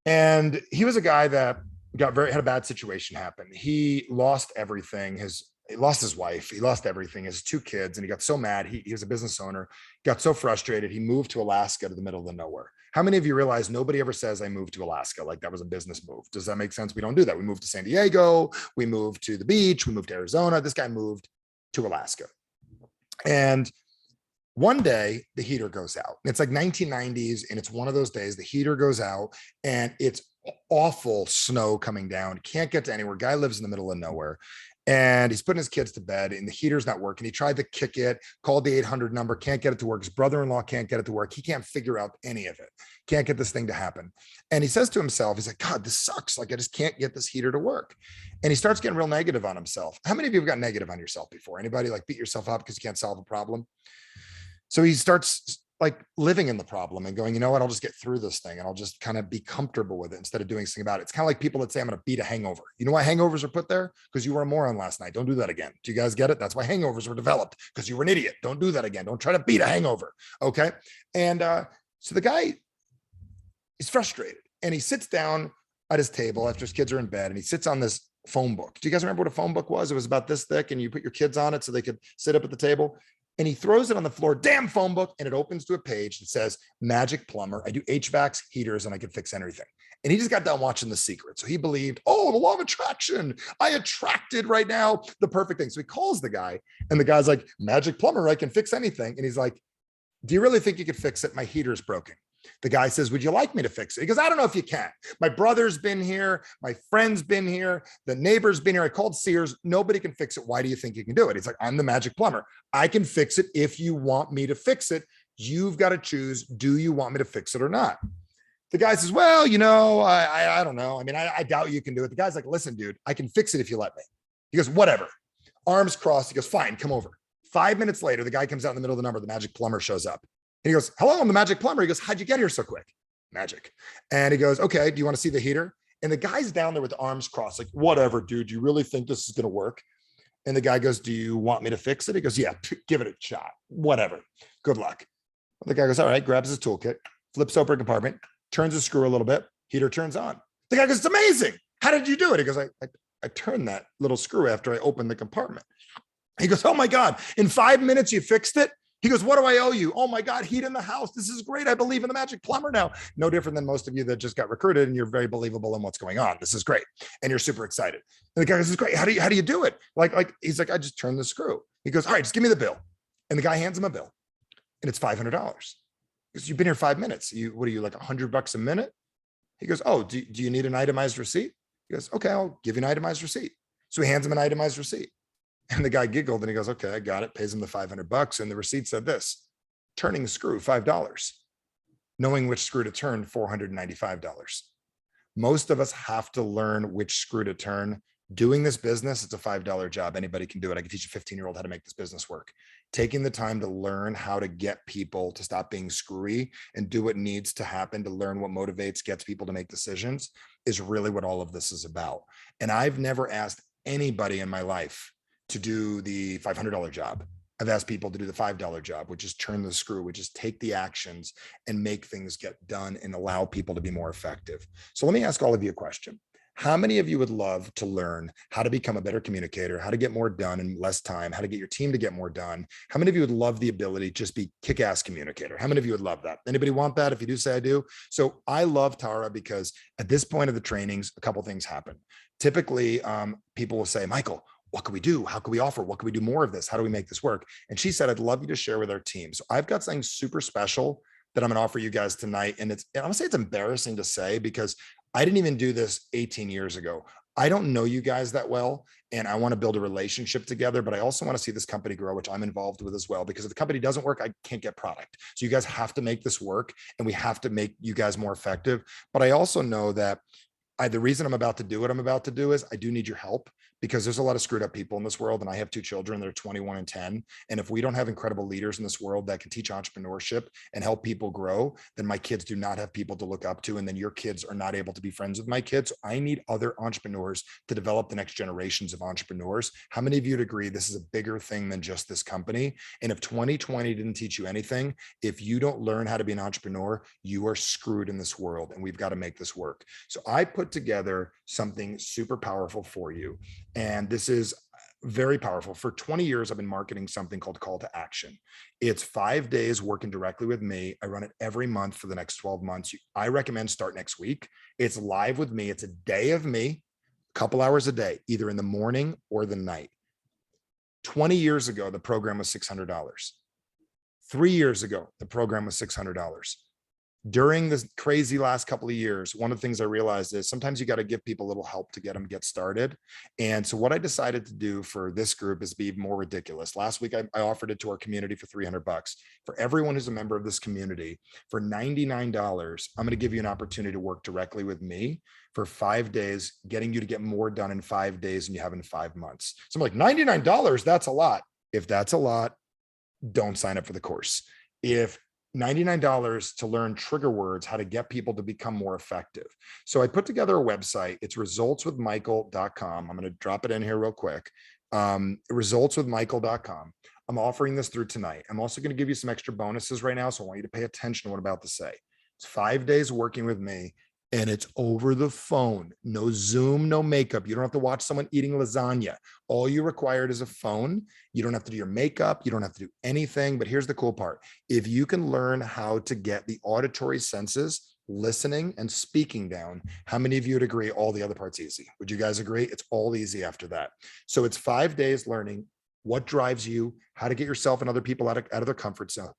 and he was a guy that had a bad situation happen. He lost everything. His he lost his wife, he lost everything, his 2 kids, and he got so mad. He was a business owner, got so frustrated, he moved to Alaska to the middle of the nowhere. How many of you realize nobody ever says I moved to Alaska? Like that was a business move. Does that make sense? We don't do that. We moved to San Diego, we moved to the beach, we moved to Arizona. This guy moved to Alaska. And one day the heater goes out. It's like 1990s, and it's one of those days the heater goes out and it's awful snow coming down. Can't get to anywhere. Guy lives in the middle of nowhere. And he's putting his kids to bed and the heater's not working. He tried to kick it, called the 800 number, can't get it to work. His brother-in-law can't get it to work. He can't figure out any of it. Can't get this thing to happen. And he says to himself, he's like, God, this sucks. Like I just can't get this heater to work. And he starts getting real negative on himself. How many of you have got negative on yourself before? Anybody like beat yourself up because you can't solve a problem? So he starts like living in the problem and going, you know what, I'll just get through this thing and I'll just kind of be comfortable with it instead of doing something about it. It's kind of like people that say, I'm going to beat a hangover. You know why hangovers are put there? Because you were a moron last night. Don't do that again. Do you guys get it? That's why hangovers were developed, because you were an idiot. Don't do that again. Don't try to beat a hangover. Okay. And so the guy is frustrated and he sits down at his table after his kids are in bed and he sits on this phone book. Do you guys remember what a phone book was? It was about this thick and you put your kids on it so they could sit up at the table. And he throws it on the floor, damn phone book, and it opens to a page that says, Magic Plumber. I do HVACs, heaters, and I can fix anything. And he just got done watching The Secret. So he believed, oh, the law of attraction. I attracted right now the perfect thing. So he calls the guy, and the guy's like, Magic Plumber, I can fix anything. And he's like, do you really think you could fix it? My heater's broken. The guy says, would you like me to fix it? He goes, I don't know if you can. My brother's been here. My friend's been here. The neighbor's been here. I called Sears. Nobody can fix it. Why do you think you can do it? He's like, I'm the magic plumber. I can fix it if you want me to fix it. You've got to choose. Do you want me to fix it or not? The guy says, well, you know, I don't know. I mean, I doubt you can do it. The guy's like, listen, dude, I can fix it if you let me. He goes, whatever. Arms crossed. He goes, fine, come over. 5 minutes later, the guy comes out in the middle of the number. The magic plumber shows up. And he goes, hello, I'm the magic plumber. He goes, how'd you get here so quick? Magic. And he goes, okay, do you want to see the heater? And the guy's down there with the arms crossed, like, whatever, dude, you really think this is going to work? And the guy goes, do you want me to fix it? He goes, yeah, give it a shot. Whatever. Good luck. The guy goes, all right, grabs his toolkit, flips open a compartment, turns the screw a little bit. Heater turns on. The guy goes, it's amazing. How did you do it? He goes, I turned that little screw after I opened the compartment. He goes, oh my God, in 5 minutes you fixed it? He goes, what do I owe you? Oh my God, heat in the house. This is great. I believe in the magic plumber now. No different than most of you that just got recruited and you're very believable in what's going on. This is great. And you're super excited. And the guy goes, this is great. How do you do it? He's like, I just turned the screw. He goes, all right, just give me the bill. And the guy hands him a bill and it's $500. Because you've been here 5 minutes. What are you, like $100 a minute? He goes, oh, do you need an itemized receipt? He goes, okay, I'll give you an itemized receipt. So he hands him an itemized receipt. And the guy giggled and he goes, okay, I got it. Pays him the $500. And the receipt said this: turning the screw, $5. Knowing which screw to turn, $495. Most of us have to learn which screw to turn. Doing this business, it's a $5 job. Anybody can do it. I can teach a 15-year-old how to make this business work. Taking the time to learn how to get people to stop being screwy and do what needs to happen to learn what motivates, gets people to make decisions is really what all of this is about. And I've never asked anybody in my life to do the $500 job. I've asked people to do the $5 job, which is turn the screw, which is take the actions and make things get done and allow people to be more effective. So let me ask all of you a question. How many of you would love to learn how to become a better communicator, how to get more done in less time, how to get your team to get more done? How many of you would love the ability to just be kick-ass communicator? How many of you would love that? Anybody want that? If you do, say I do. So I love Tara because at this point of the trainings, a couple things happen. Typically, people will say, Michael, what can we do? How can we offer? What can we do more of this? How do we make this work? And she said, I'd love you to share with our team. So I've got something super special that I'm going to offer you guys tonight. And I'm going to say it's embarrassing to say because I didn't even do this 18 years ago. I don't know you guys that well, and I want to build a relationship together, but I also want to see this company grow, which I'm involved with as well, because if the company doesn't work, I can't get product. So you guys have to make this work and we have to make you guys more effective. But I also know that the reason I'm about to do what I'm about to do is I do need your help, because there's a lot of screwed up people in this world. And I have 2 children that are 21 and 10. And if we don't have incredible leaders in this world that can teach entrepreneurship and help people grow, then my kids do not have people to look up to. And then your kids are not able to be friends with my kids. So I need other entrepreneurs to develop the next generations of entrepreneurs. How many of you would agree this is a bigger thing than just this company? And if 2020 didn't teach you anything, if you don't learn how to be an entrepreneur, you are screwed in this world, and we've got to make this work. So I put together something super powerful for you. And this is very powerful. For 20 years, I've been marketing something called Call to Action. It's 5 days working directly with me. I run it every month for the next 12 months. I recommend start next week. It's live with me. It's a day of me, a couple hours a day, either in the morning or the night. 20 years ago, the program was $600. 3 years ago, the program was $600. During this crazy last couple of years, one of the things I realized is sometimes you got to give people a little help to get them get started. And so what I decided to do for this group is be more ridiculous. Last week, I offered it to our community for $300. For everyone who's a member of this community, for $99, I'm going to give you an opportunity to work directly with me for 5 days, getting you to get more done in 5 days than you have in 5 months. So I'm like, $99, that's a lot. If that's a lot, don't sign up for the course. If $99 to learn trigger words, how to get people to become more effective. So I put together a website. It's resultswithmichael.com. I'm going to drop it in here real quick. Resultswithmichael.com. I'm offering this through tonight. I'm also going to give you some extra bonuses right now. So I want you to pay attention to what I'm about to say. It's 5 days working with me. And it's over the phone, no Zoom, no makeup. You don't have to watch someone eating lasagna. All you required is a phone. You don't have to do your makeup. You don't have to do anything. But here's the cool part. If you can learn how to get the auditory senses, listening and speaking down, how many of you would agree all the other parts easy? Would you guys agree? It's all easy after that. So it's 5 days learning what drives you, how to get yourself and other people out of their comfort zones,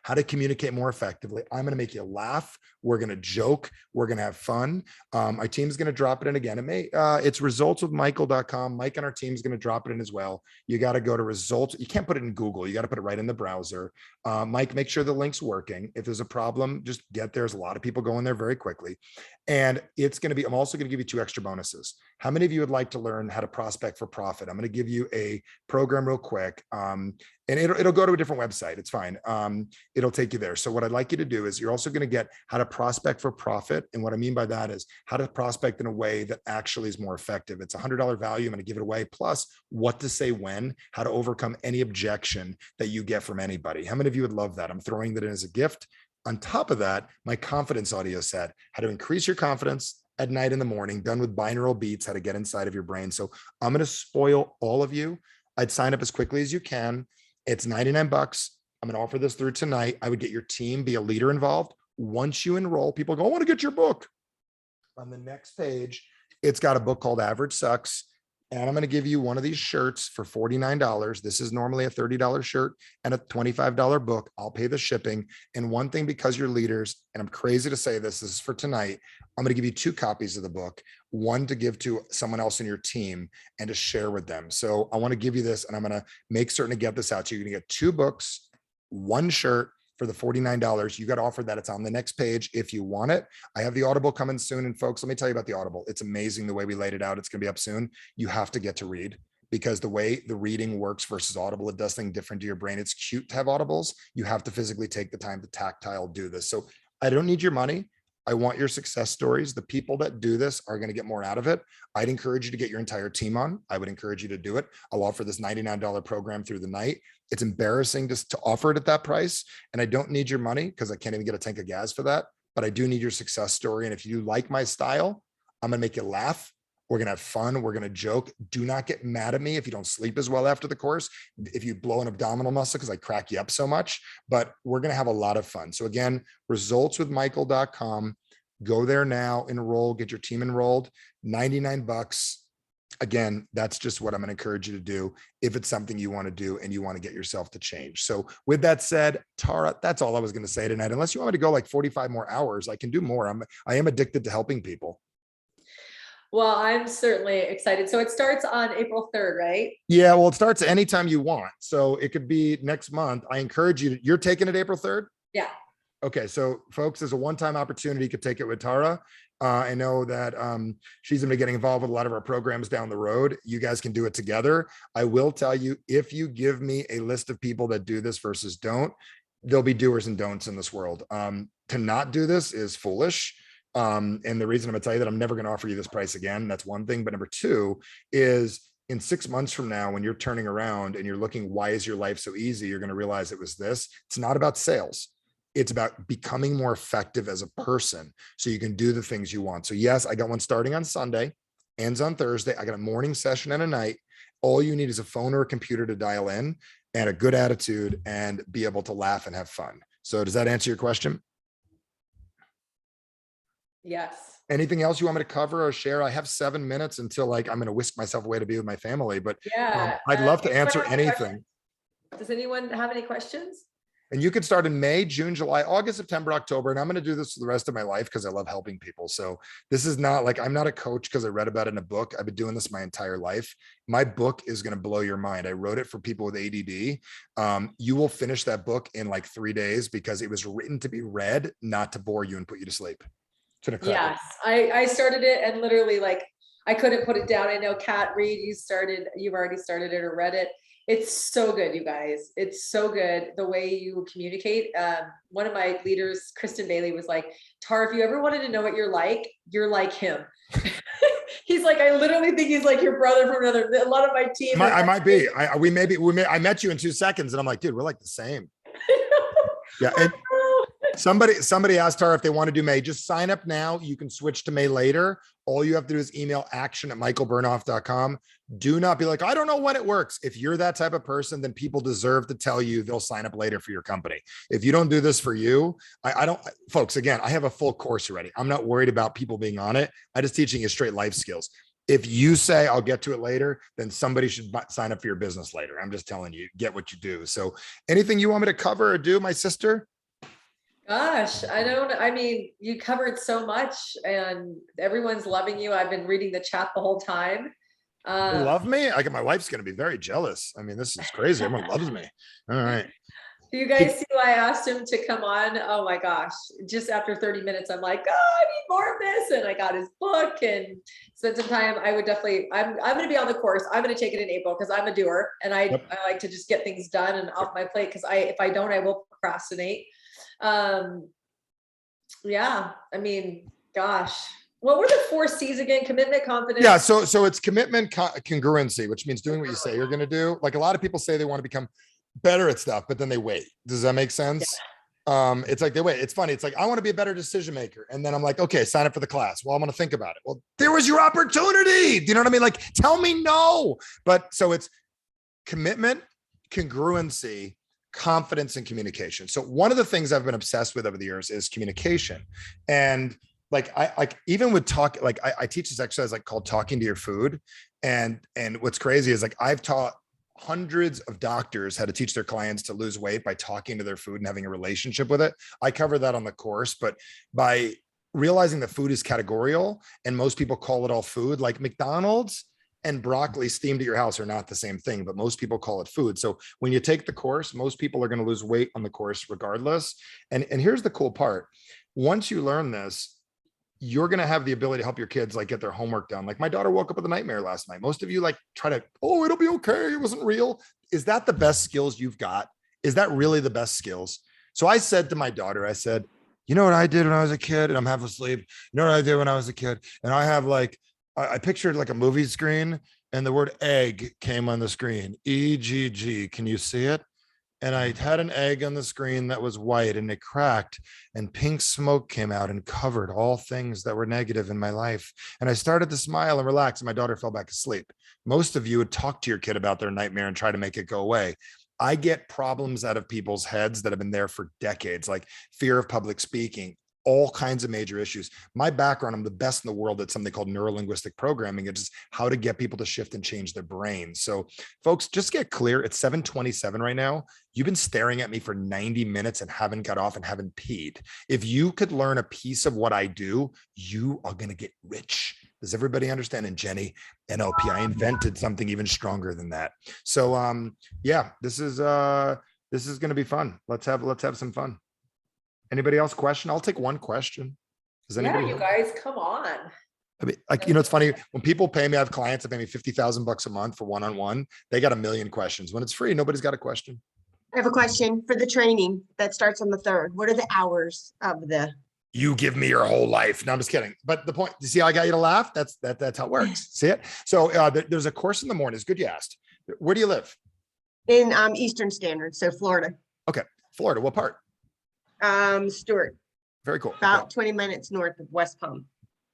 how to communicate more effectively. I'm going to make you laugh. We're going to joke. We're going to have fun. Our team's going to drop it in again. It's resultswithmichael.com. Mike and our team's going to drop it in as well. You got to go to results. You can't put it in Google. You got to put it right in the browser. Mike, make sure the link's working. If there's a problem, just get there. There's a lot of people going there very quickly. And it's going to be, I'm also going to give you 2 extra bonuses. How many of you would like to learn how to prospect for profit? I'm going to give you a program real quick. And it'll go to a different website. It's fine. It'll take you there. So what I'd like you to do is you're also going to get how to prospect for profit. And what I mean by that is how to prospect in a way that actually is more effective. It's $100 value. I'm going to give it away. Plus what to say when, how to overcome any objection that you get from anybody. How many of you would love that? I'm throwing that in as a gift. On top of that, my confidence audio set, how to increase your confidence at night in the morning, done with binaural beats, how to get inside of your brain. So I'm going to spoil all of you. I'd sign up as quickly as you can. It's $99. I'm going to offer this through tonight. I would get your team, be a leader involved. Once you enroll, people go, I want to get your book. On the next page, it's got a book called Average Sucks. And I'm going to give you one of these shirts for $49. This is normally a $30 shirt and a $25 book. I'll pay the shipping. And one thing, because you're leaders, and I'm crazy to say this is for tonight, I'm going to give you 2 copies of the book, one to give to someone else in your team and to share with them. So I want to give you this, and I'm going to make certain to get this out to you. You're going to get 2 books, 1 shirt for the $49. You got to offer that. It's on the next page if you want it. I have the Audible coming soon. And folks, let me tell you about the Audible. It's amazing the way we laid it out. It's going to be up soon. You have to get to read, because the way the reading works versus Audible, it does things different to your brain. It's cute to have Audibles. You have to physically take the time to tactile do this. So I don't need your money. I want your success stories. The people that do this are going to get more out of it. I'd encourage you to get your entire team on. I would encourage you to do it. I'll offer this $99 program through the night. It's embarrassing just to offer it at that price. And I don't need your money because I can't even get a tank of gas for that, but I do need your success story. And if you like my style, I'm going to make you laugh. We're going to have fun. We're going to joke. Do not get mad at me if you don't sleep as well after the course, if you blow an abdominal muscle, because I crack you up so much, but we're going to have a lot of fun. So again, resultswithmichael.com, go there now, enroll, get your team enrolled, $99. Again, that's just what I'm going to encourage you to do if it's something you want to do and you want to get yourself to change. So with that said, Tara, that's all I was going to say tonight. Unless you want me to go like 45 more hours, I can do more. I am addicted to helping people. Well, I'm certainly excited. So it starts on April 3rd, right? Yeah, well, it starts anytime you want. So it could be next month. I encourage you. You're taking it April 3rd? Yeah. Okay, so folks, there's a one-time opportunity. You could take it with Tara. I know that she's going to be getting involved with a lot of our programs down the road. You guys can do it together. I will tell you, if you give me a list of people that do this versus don't, there'll be doers and don'ts in this world. To not do this is foolish. And the reason I'm going to tell you that I'm never going to offer you this price again, that's one thing. But number 2 is in 6 months from now, when you're turning around and you're looking, why is your life so easy? You're going to realize it was this. It's not about sales. It's about becoming more effective as a person so you can do the things you want. So yes, I got one starting on Sunday, ends on Thursday. I got a morning session and a night. All you need is a phone or a computer to dial in and a good attitude and be able to laugh and have fun. So does that answer your question? Yes. Anything else you want me to cover or share? I have 7 minutes until like I'm going to whisk myself away to be with my family, but Yeah. I'd love to anyone answer have any anything. questions? Does anyone have any questions? And you could start in May, June, July, August, September, October. And I'm going to do this for the rest of my life because I love helping people. So this is not like, I'm not a coach because I read about it in a book. I've been doing this my entire life. My book is going to blow your mind. I wrote it for people with ADD. You will finish that book in like 3 days because it was written to be read, not to bore you and put you to sleep. It's an incredible. Yes, I started it and literally like, I couldn't put it down. I know Kat Reed, you've already started it or read it. It's so good, you guys. It's so good the way you communicate. One of my leaders, Kristen Bailey, was like, Tara, if you ever wanted to know what you're like him. He's like, I literally think he's like your brother from another. A lot of my team. I might be. I met you in 2 seconds and I'm like, dude, we're like the same. Yeah. And somebody asked her if they want to do May. Just sign up now. You can switch to May later. All you have to do is email action@michaelbernoff.com. Do not be like, I don't know when it works. If you're that type of person, then people deserve to tell you they'll sign up later for your company. If you don't do this for you, I don't, folks, again, I have a full course already. I'm not worried about people being on it. I just teaching you straight life skills. If you say I'll get to it later, then somebody should sign up for your business later. I'm just telling you, get what you do. So anything you want me to cover or do, my sister? Gosh, I mean, you covered so much and everyone's loving you. I've been reading the chat the whole time. They love me? My wife's going to be very jealous. I mean, this is crazy. Everyone loves me. All right. Do you guys see why I asked him to come on? Oh my gosh. Just after 30 minutes, I'm like, oh, I need more of this. And I got his book and spent some time. I would definitely, I'm going to be on the course. I'm going to take it in April because I'm a doer and I like to just get things done and off my plate. Cause if I don't, I will procrastinate. Yeah, I mean, gosh, what were the 4 C's again? Commitment, confidence. Yeah. So it's commitment, congruency, which means doing what you say you're going to do. Like a lot of people say they want to become better at stuff, but then they wait. Does that make sense? Yeah. It's like they wait. It's funny. It's like, I want to be a better decision maker. And then I'm like, okay, sign up for the class. Well, I'm going to think about it. Well, there was your opportunity. Do you know what I mean? Like, tell me no. But so it's commitment, congruency, confidence, and communication. So one of the things I've been obsessed with over the years is communication. And I even with talk, I teach this exercise like called talking to your food. And what's crazy is like, I've taught hundreds of doctors how to teach their clients to lose weight by talking to their food and having a relationship with it. I cover that on the course, but by realizing that food is categorical and most people call it all food, like McDonald's and broccoli steamed at your house are not the same thing, but most people call it food. So when you take the course, most people are going to lose weight on the course regardless. And here's the cool part. Once you learn this, you're going to have the ability to help your kids like get their homework done. Like my daughter woke up with a nightmare last night. Most of you like try to, oh, it'll be okay. It wasn't real. Is that the best skills you've got? Is that really the best skills? So I said to my daughter, I said, you know what I did when I was a kid and I'm half asleep? You know what I did when I was a kid? And I have like, I pictured like a movie screen and the word egg came on the screen, EGG. Can you see it? And I had an egg on the screen that was white and it cracked and pink smoke came out and covered all things that were negative in my life. And I started to smile and relax and my daughter fell back asleep. Most of you would talk to your kid about their nightmare and try to make it go away. I get problems out of people's heads that have been there for decades, like fear of public speaking, all kinds of major issues. My background, I'm the best in the world at something called neurolinguistic programming. It's just how to get people to shift and change their brains. So folks, just get clear. It's 7:27 right now. You've been staring at me for 90 minutes and haven't got off and haven't peed. If you could learn a piece of what I do, you are going to get rich. Does everybody understand? And Jenny, NLP, I invented something even stronger than that. So yeah, this is going to be fun. Let's have some fun. Anybody else question? I'll take one question. Does anybody? Yeah, you guys, come on. I mean, like, you know, it's funny when people pay me, I have clients that pay me $50,000 a month for one-on-one. They got a million questions. When it's free, nobody's got a question. I have a question for the training that starts on the 3rd. What are the hours of the? You give me your whole life. No, I'm just kidding. But the point, you see how I got you to laugh? That's how it works. See it? So there's a course in the morning. It's good you asked. Where do you live? In Eastern Standard, so Florida. Okay. Florida. What part? Stewart, Very cool. about 20 minutes north of West Palm.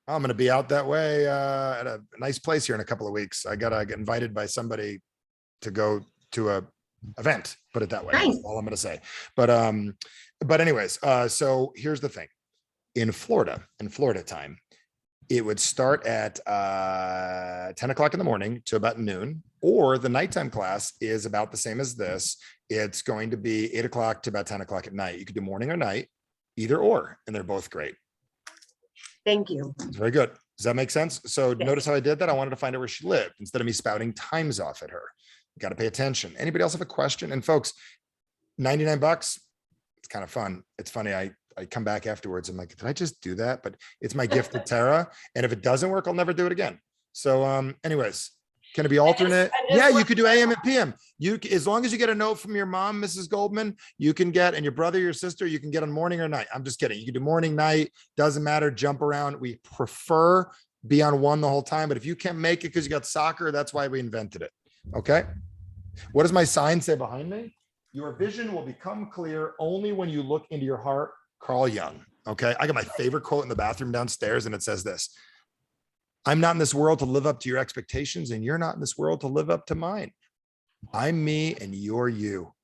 I'm gonna be out that way at a nice place here in a couple of weeks. I gotta get invited by somebody to go to a event, put it that way. Nice. That's all I'm gonna say. But anyways, so here's the thing. In Florida time, it would start at 10 o'clock in the morning to about noon, or the nighttime class is about the same as this. It's going to be 8 o'clock to about 10 o'clock at night. You could do morning or night, either or, and they're both great. Thank you. It's very good. Does that make sense? So Yes. notice how I did that? I wanted to find out where she lived instead of me spouting times off at her. Got to pay attention. Anybody else have a question? And folks, 99 bucks. It's kind of fun. It's funny. I come back afterwards. I'm like, did I just do that? But it's my gift to Tara. And if it doesn't work, I'll never do it again. So anyways, can it be alternate? I just Yeah, you want could do AM and PM. As long as you get a note from your mom, Mrs. Goldman, you can get, and your brother, your sister, you can get on morning or night. I'm just kidding. You can do morning, night, doesn't matter, jump around. We prefer be on one the whole time, but if you can't make it because you got soccer, that's why we invented it. Okay. What does my sign say behind me? Your vision will become clear only when you look into your heart. Carl Jung. Okay. I got my favorite quote in the bathroom downstairs, and it says this: I'm not in this world to live up to your expectations, and you're not in this world to live up to mine. I'm me and you're you.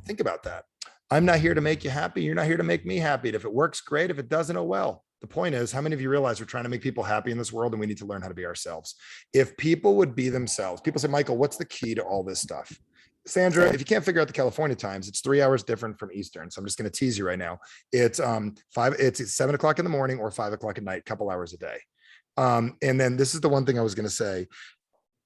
Think about that. I'm not here to make you happy. You're not here to make me happy. And if it works, great. If it doesn't, oh well. The point is, how many of you realize we're trying to make people happy in this world, and we need to learn how to be ourselves? If people would be themselves, people say, Michael, what's the key to all this stuff? Sandra, if you can't figure out the California times, it's 3 hours different from Eastern. So I'm just going to tease you right now. It's it's 7 o'clock in the morning or 5 o'clock at night, couple hours a day. And then this is the one thing I was going to say.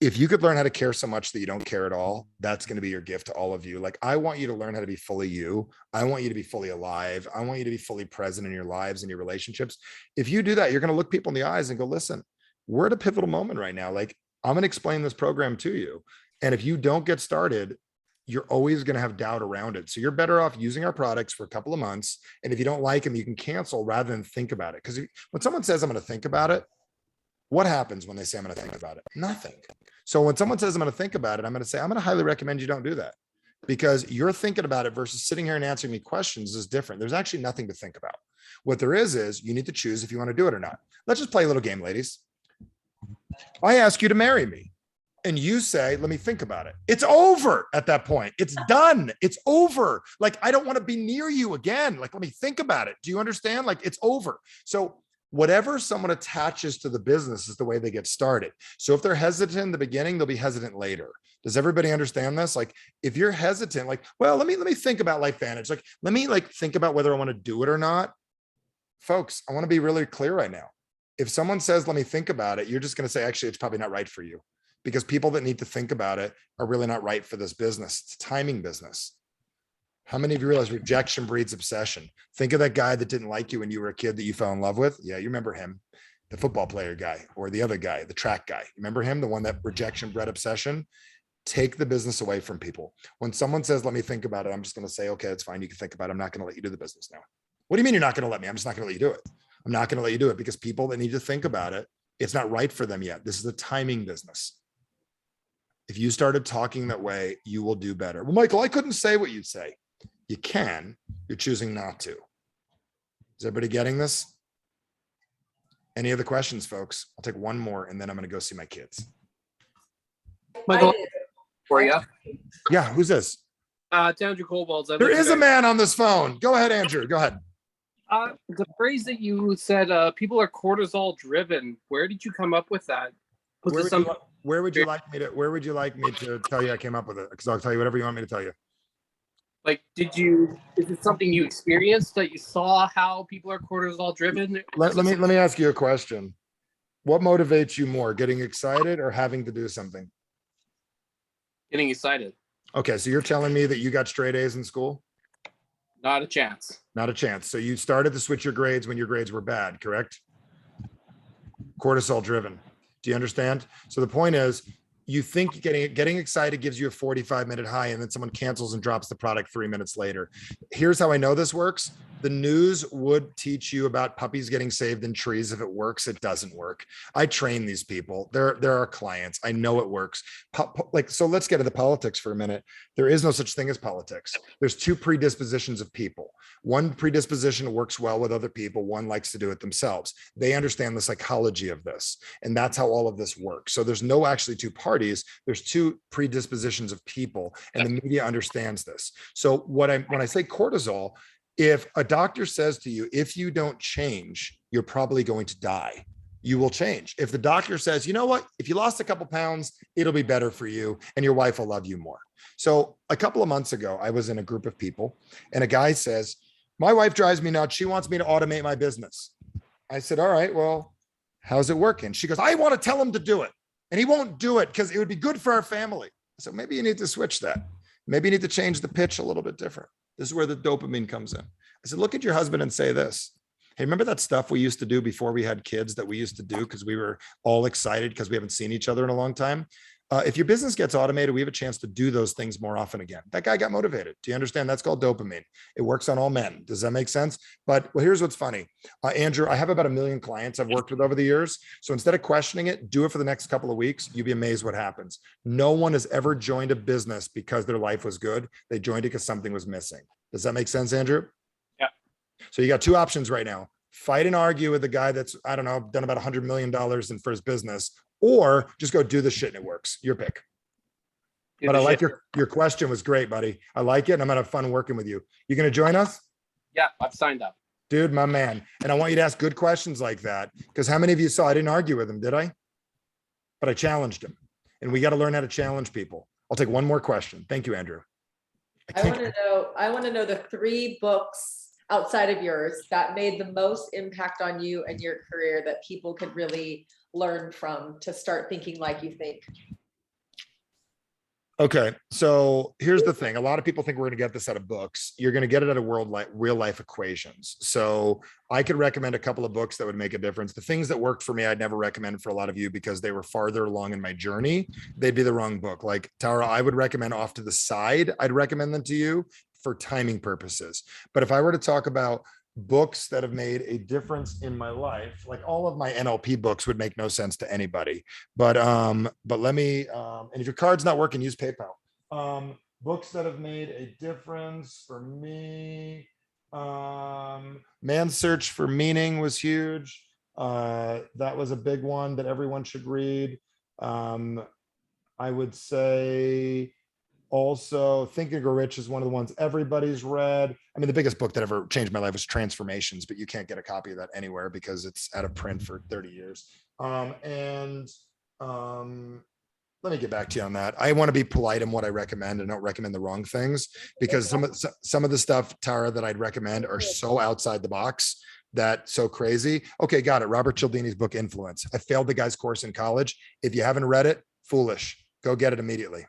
If you could learn how to care so much that you don't care at all, that's going to be your gift to all of you. Like, I want you to learn how to be fully you. I want you to be fully alive. I want you to be fully present in your lives and your relationships. If you do that, you're going to look people in the eyes and go, listen, we're at a pivotal moment right now. Like, I'm going to explain this program to you. And if you don't get started, you're always going to have doubt around it. So you're better off using our products for a couple of months. And if you don't like them, you can cancel rather than think about it. Because when someone says, I'm going to think about it, what happens when they say, I'm going to think about it? Nothing. So when someone says, I'm going to think about it, I'm going to say, I'm going to highly recommend you don't do that, because you're thinking about it versus sitting here and answering me questions is different. There's actually nothing to think about. What there is you need to choose if you want to do it or not. Let's just play a little game, ladies. I ask you to marry me, and you say, let me think about it. It's over at that point. It's done. It's over. Like, I don't want to be near you again. Like, let me think about it. Do you understand? Like, it's over. So whatever someone attaches to the business is the way they get started. So if they're hesitant in the beginning, they'll be hesitant later. Does everybody understand this? Like, if you're hesitant, like, well, let me think about LifeVantage. Like, let me think about whether I want to do it or not. Folks, I want to be really clear right now. If someone says, let me think about it, you're just going to say, actually, it's probably not right for you, because people that need to think about it are really not right for this business. It's a timing business. How many of you realize rejection breeds obsession? Think of that guy that didn't like you when you were a kid that you fell in love with. Yeah, you remember him, the football player guy, or the other guy, the track guy. Remember him, the one that rejection bred obsession? Take the business away from people. When someone says, let me think about it, I'm just going to say, okay, it's fine. You can think about it. I'm not going to let you do the business now. What do you mean you're not going to let me? I'm just not going to let you do it. I'm not going to let you do it because people that need to think about it, it's not right for them yet. This is a timing business. If you started talking that way, you will do better. Well, Michael, I couldn't say what you'd say. You can, you're choosing not to. Is everybody getting this? Any other questions, folks? I'll take one more and then I'm going to go see my kids. Michael, I did. for you. Yeah, who's this? Andrew Kobolds. There is a man on this phone. Go ahead, Andrew. Go ahead. The phrase that you said, people are cortisol driven. Where did you come up with that? Where would you like me to tell you I came up with it? Because I'll tell you whatever you want me to tell you. Like, is it something you experienced that you saw how people are cortisol driven? Let me ask you a question. What motivates you more, getting excited or having to do something? Getting excited. Okay, so you're telling me that you got straight A's in school? Not a chance. Not a chance. So you started to switch your grades when your grades were bad, correct? Cortisol driven. Do you understand? So the point is, you think getting excited gives you a 45-minute high, and then someone cancels and drops the product 3 minutes later. Here's how I know this works. The news would teach you about puppies getting saved in trees. If it works, it doesn't work. I train these people. They're our clients. I know it works. So let's get to the politics for a minute. There is no such thing as politics. There's two predispositions of people. One predisposition works well with other people. One likes to do it themselves. They understand the psychology of this. And that's how all of this works. So there's no actually two parties. There's two predispositions of people. And the media understands this. So when I say cortisol, if a doctor says to you, if you don't change, you're probably going to die, you will change. If the doctor says, you know what, if you lost a couple pounds, it'll be better for you and your wife will love you more. So a couple of months ago, I was in a group of people and a guy says, my wife drives me nuts. She wants me to automate my business. I said, all right, well, how's it working? She goes, I want to tell him to do it and he won't do it because it would be good for our family. So maybe you need to switch that. Maybe you need to change the pitch a little bit different. This is where the dopamine comes in. I said, look at your husband and say this. Hey, remember that stuff we used to do before we had kids that we used to do because we were all excited because we haven't seen each other in a long time? If your business gets automated, we have a chance to do those things more often again. That guy got motivated. Do you understand? That's called dopamine. It works on all men. Does that make sense? But well, here's what's funny. Andrew, I have about 1 million clients I've worked with over the years. So instead of questioning it, do it for the next couple of weeks. You'd be amazed what happens. No one has ever joined a business because their life was good. They joined it because something was missing. Does that make sense, Andrew? Yeah. So you got two options right now. Fight and argue with the guy that's, I don't know, done about $100 million for his business, or just go do the shit and it works. Your pick. But I like your question was great, buddy. I like it. And I'm going to have fun working with you. You going to join us? Yeah, I've signed up. Dude, my man. And I want you to ask good questions like that. Because how many of you saw I didn't argue with him, did I? But I challenged him. And we got to learn how to challenge people. I'll take one more question. Thank you, Andrew. I want to know the 3 books outside of yours that made the most impact on you and your career that people could really learn from to start thinking like you think. Okay, so here's the thing. A lot of people think we're going to get this out of books. You're going to get it out of real life equations. So I could recommend a couple of books that would make a difference. The things that worked for me, I'd never recommend for a lot of you because they were farther along in my journey. They'd be the wrong book. Like Tara, I would recommend Off to the Side. I'd recommend them to you for timing purposes. But if I were to talk about books that have made a difference in my life, like all of my NLP books would make no sense to anybody. But let me, and if your card's not working, use PayPal. Books that have made a difference for me. Man's Search for Meaning was huge. That was a big one that everyone should read. I would say also Think and Grow Rich is one of the ones everybody's read. I mean, the biggest book that ever changed my life was Transformations, but you can't get a copy of that anywhere because it's out of print for 30 years. Let me get back to you on that. I want to be polite in what I recommend and don't recommend the wrong things because some of the stuff, Tara, that I'd recommend are so outside the box that so crazy. Okay, got it. Robert Cialdini's book, Influence. I failed the guy's course in college. If you haven't read it, foolish. Go get it immediately.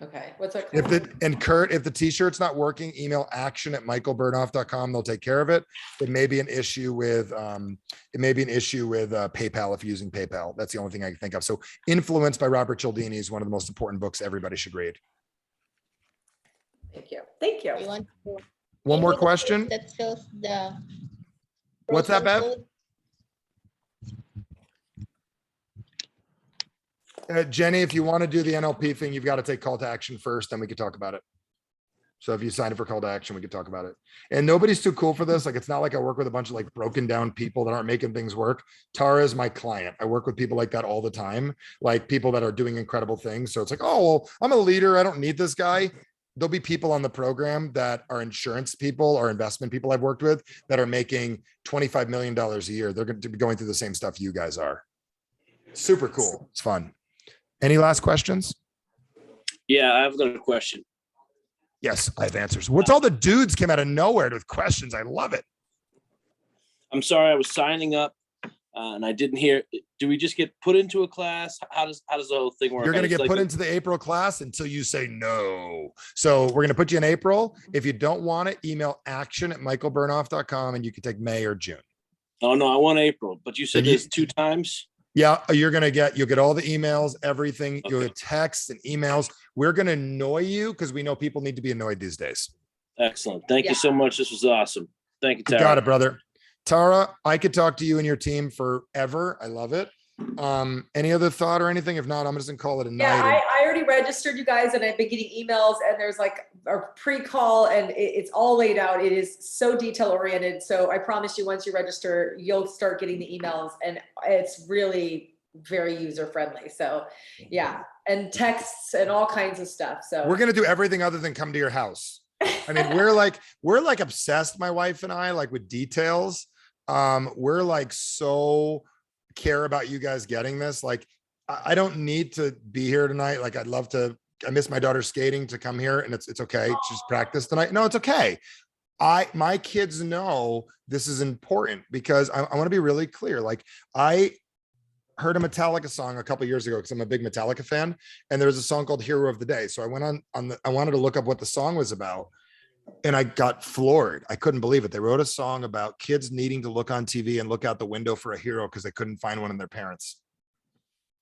Okay, what's that If called? Kurt, if the t-shirt's not working, email action@michaelbernoff.com. They'll take care of it. It may be an issue with PayPal if you're using PayPal. That's the only thing I can think of. So Influence by Robert Cialdini is one of the most important books everybody should read. Thank you. Thank you. You want to One more maybe the question. page that shows the What's that, program Bev? code? Jenny, if you want to do the NLP thing, you've got to take call to action first, then we could talk about it. So if you sign up for call to action, we could talk about it. And nobody's too cool for this. Like, it's not like I work with a bunch of like broken down people that aren't making things work. Tara is my client. I work with people like that all the time, like people that are doing incredible things. So it's like, oh, well, I'm a leader. I don't need this guy. There'll be people on the program that are insurance people or investment people I've worked with that are making $25 million a year. They're going to be going through the same stuff you guys are. Super cool. It's fun. Any last questions? Yeah, I've got a question. Yes, I have answers. What's all the dudes came out of nowhere with questions? I love it. I'm sorry, I was signing up and I didn't hear. Do we just get put into a class? How does the whole thing work? You're going to get Like, put into the April class until you say no. So we're going to put you in April. If you don't want it, email action@michaelbernoff.com and you can take May or June. Oh no, I want April, but you said And you- there's 2 times. Yeah, you'll get all the emails, everything. You'll get texts and emails. We're going to annoy you because we know people need to be annoyed these days. Excellent. Thank Yeah. you so much. This was awesome. Thank you, You Tara. got it, brother. Tara, I could talk to you and your team forever. I love it. Any other thought or anything? If not, I'm just gonna call it a Yeah, night. I already registered you guys and I've been getting emails and there's like a pre-call and it's all laid out. It is so detail oriented. So I promise you, once you register, you'll start getting the emails and it's really very user friendly. So yeah, and texts and all kinds of stuff. So We're gonna do everything other than come to your house. I mean, we're like obsessed, my wife and I, like with details. We're like so care about you guys getting this. Like, I don't need to be here tonight. Like, I'd love to. I miss my daughter skating to come here, and it's okay. She's practice tonight. No, it's okay. My kids know this is important because I want to be really clear. Like, I heard a Metallica song a couple years ago because I'm a big Metallica fan, and there was a song called "Hero of the Day." So I went I wanted to look up what the song was about, and I got floored. I couldn't believe it. They wrote a song about kids needing to look on TV and look out the window for a hero because they couldn't find one in their parents.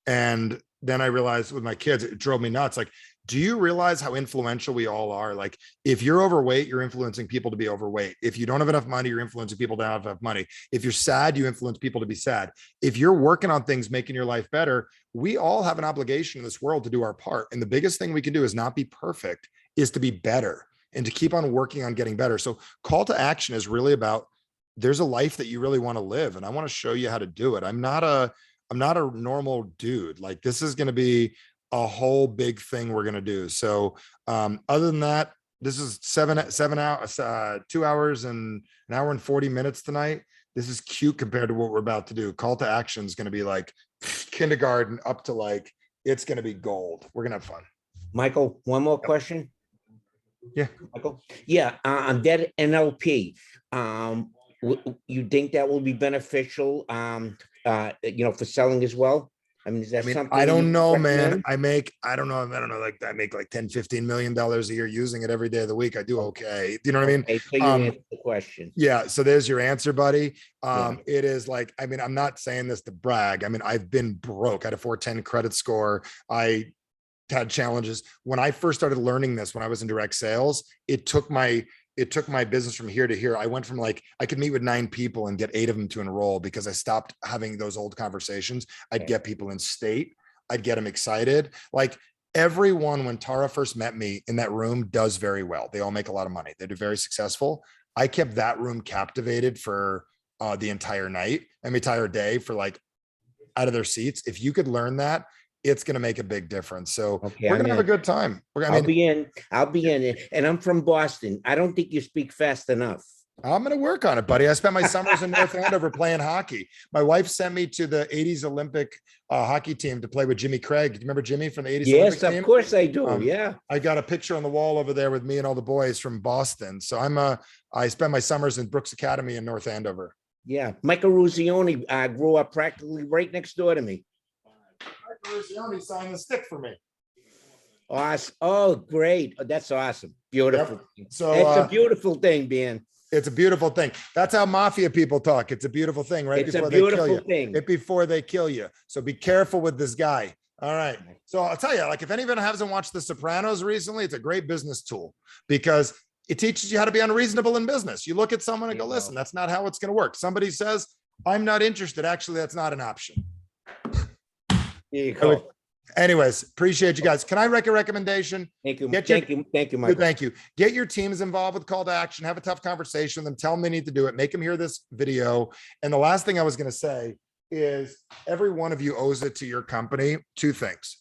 And then I realized with my kids, it drove me nuts. Like, do you realize how influential we all are? Like, if you're overweight, you're influencing people to be overweight. If you don't have enough money, you're influencing people to have enough money. If you're sad, you influence people to be sad. If you're working on things, making your life better, we all have an obligation in this world to do our part. And the biggest thing we can do is not be perfect, is to be better and to keep on working on getting better. So call to action is really about, there's a life that you really want to live. And I want to show you how to do it. I'm not a normal dude. Like, this is going to be a whole big thing we're going to do. So other than that, this is 7 hours, 2 hours and an hour and 40 minutes tonight. This is cute compared to what we're about to do. Call to action is going to be like kindergarten up to like, it's going to be gold. We're going to have fun. Michael, one more question. Yeah. Michael? Yeah, on that NLP, you think that will be beneficial, for selling as well? I mean, is that something? I don't you know, man. recommend? I don't know. Like, I make like 10, $15 million a year using it every day of the week. I do okay. You know what I mean? Okay, so you answered the question. Yeah. So there's your answer, buddy. Yeah. It is like, I mean, I'm not saying this to brag. I mean, I've been broke. I had a 410 credit score. I had challenges when I first started learning this. When I was in direct sales, it took my business from here to here. I went from like, I could meet with 9 people and get 8 of them to enroll because I stopped having those old conversations. I'd get people in state. I'd get them excited. Like, everyone, when Tara first met me in that room, does very well. They all make a lot of money. They do very successful. I kept that room captivated for the entire night and the entire day, for like out of their seats. If you could learn that, it's going to make a big difference. So Okay, we're going to I'm have a in. good time. I'll be in, and I'm from Boston. I don't think you speak fast enough. I'm going to work on it, buddy. I spent my summers in North Andover playing hockey. My wife sent me to the 80s Olympic hockey team to play with Jimmy Craig. Do you remember Jimmy from the 80s Yes, Olympic team? of course I do. Um, Yeah. I got a picture on the wall over there with me and all the boys from Boston. So I spent my summers in Brooks Academy in North Andover. Yeah. Michael Ruzioni grew up practically right next door to me. He signed the stick for me. Awesome. Oh, great. Oh, that's awesome. Beautiful. So It's a beautiful thing, Ben. it's a beautiful thing. That's how mafia people talk. It's a beautiful thing, right? It's a Before they kill beautiful you. thing. Before they kill you. So be careful with this guy. All right. So I'll tell you, like, if anyone hasn't watched The Sopranos recently, it's a great business tool because it teaches you how to be unreasonable in business. You look at someone and go, listen, that's not how it's going to work. Somebody says, I'm not interested. Actually, that's not an option. There you go. Anyways, appreciate you guys. Can I make a recommendation? Thank you. Get your- Thank you, Good, Michael. thank you. Get your teams involved with call to action. Have a tough conversation with them. Tell them they need to do it. Make them hear this video. And the last thing I was going to say is every one of you owes it to your company 2 things.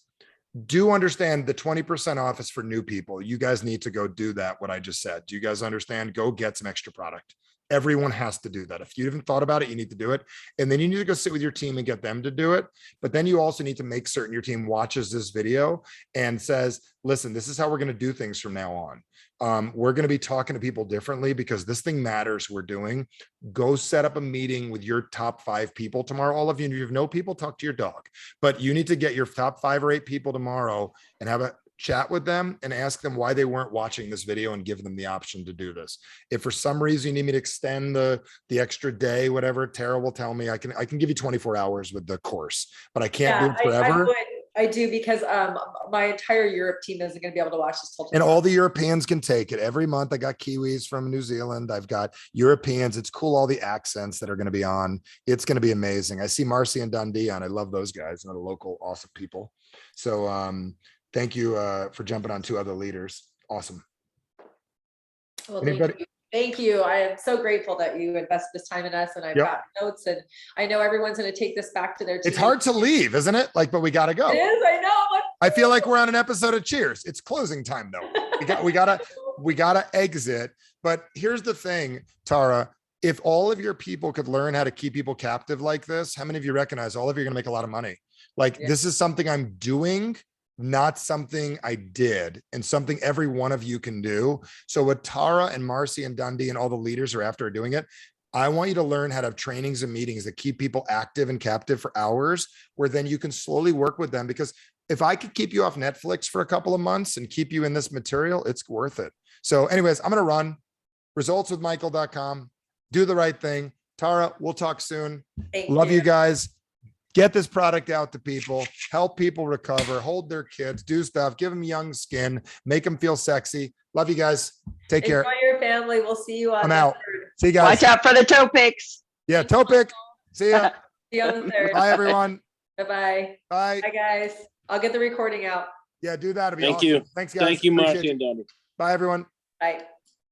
Do understand the 20% off is for new people. You guys need to go do that, what I just said. Do you guys understand? Go get some extra product. Everyone has to do that. If you haven't thought about it, you need to do it. And then you need to go sit with your team and get them to do it. But then you also need to make certain your team watches this video and says, listen, this is how we're going to do things from now on. We're going to be talking to people differently because this thing matters. We're doing. Go set up a meeting with your top 5 people tomorrow. All of you, if you have no people, talk to your dog. But you need to get your top 5 or 8 people tomorrow and have a chat with them and ask them why they weren't watching this video and give them the option to do this. If for some reason you need me to extend the extra day, whatever, Tara will tell me. I can give you 24 hours with the course, but I can't do it forever. I do because my entire Europe team isn't gonna be able to watch this till And tomorrow. all the Europeans can take it. Every month I got Kiwis from New Zealand. I've got Europeans. It's cool. All the accents that are going to be on. It's going to be amazing. I see Marcy and Dundee on. I love those guys. They're the local awesome people. So thank you for jumping on 2 other leaders. Awesome. Well, thank Anybody- you. Thank you. I am so grateful that you invest this time in us and I've Yep. got notes and I know everyone's gonna take this back to their. It's hard to leave, isn't it? Like, but we got to go. It is, I know. I'm like, I feel like we're on an episode of Cheers. It's closing time though. We gotta exit. But here's the thing, Tara. If all of your people could learn how to keep people captive like this, how many of you recognize all of you are gonna make a lot of money? Like Yeah. this is something I'm doing, not something I did, and something every one of you can do. So what Tara and Marcy and Dundee and all the leaders are after are doing it. I want you to learn how to have trainings and meetings that keep people active and captive for hours, where then you can slowly work with them. Because if I could keep you off Netflix for a couple of months and keep you in this material, it's worth it. So anyways, I'm going to run resultswithmichael.com. Do the right thing. Tara, we'll talk soon. Thank Love you guys. Get this product out to people, help people recover, hold their kids, do stuff, give them young skin, make them feel sexy. Love you guys. Take care. Enjoy your family. We'll see you on I'm the out. 3rd. See you guys. Watch out for the toe picks. Yeah, Topic. See ya. See you on the 3rd. Bye, everyone. Bye-bye. Bye. Bye, guys. I'll get the recording out. Yeah, do that. It'd be Thank awesome. you. Thanks, guys. Thank you, Appreciate Marcy and Donnie. Bye, everyone. Bye.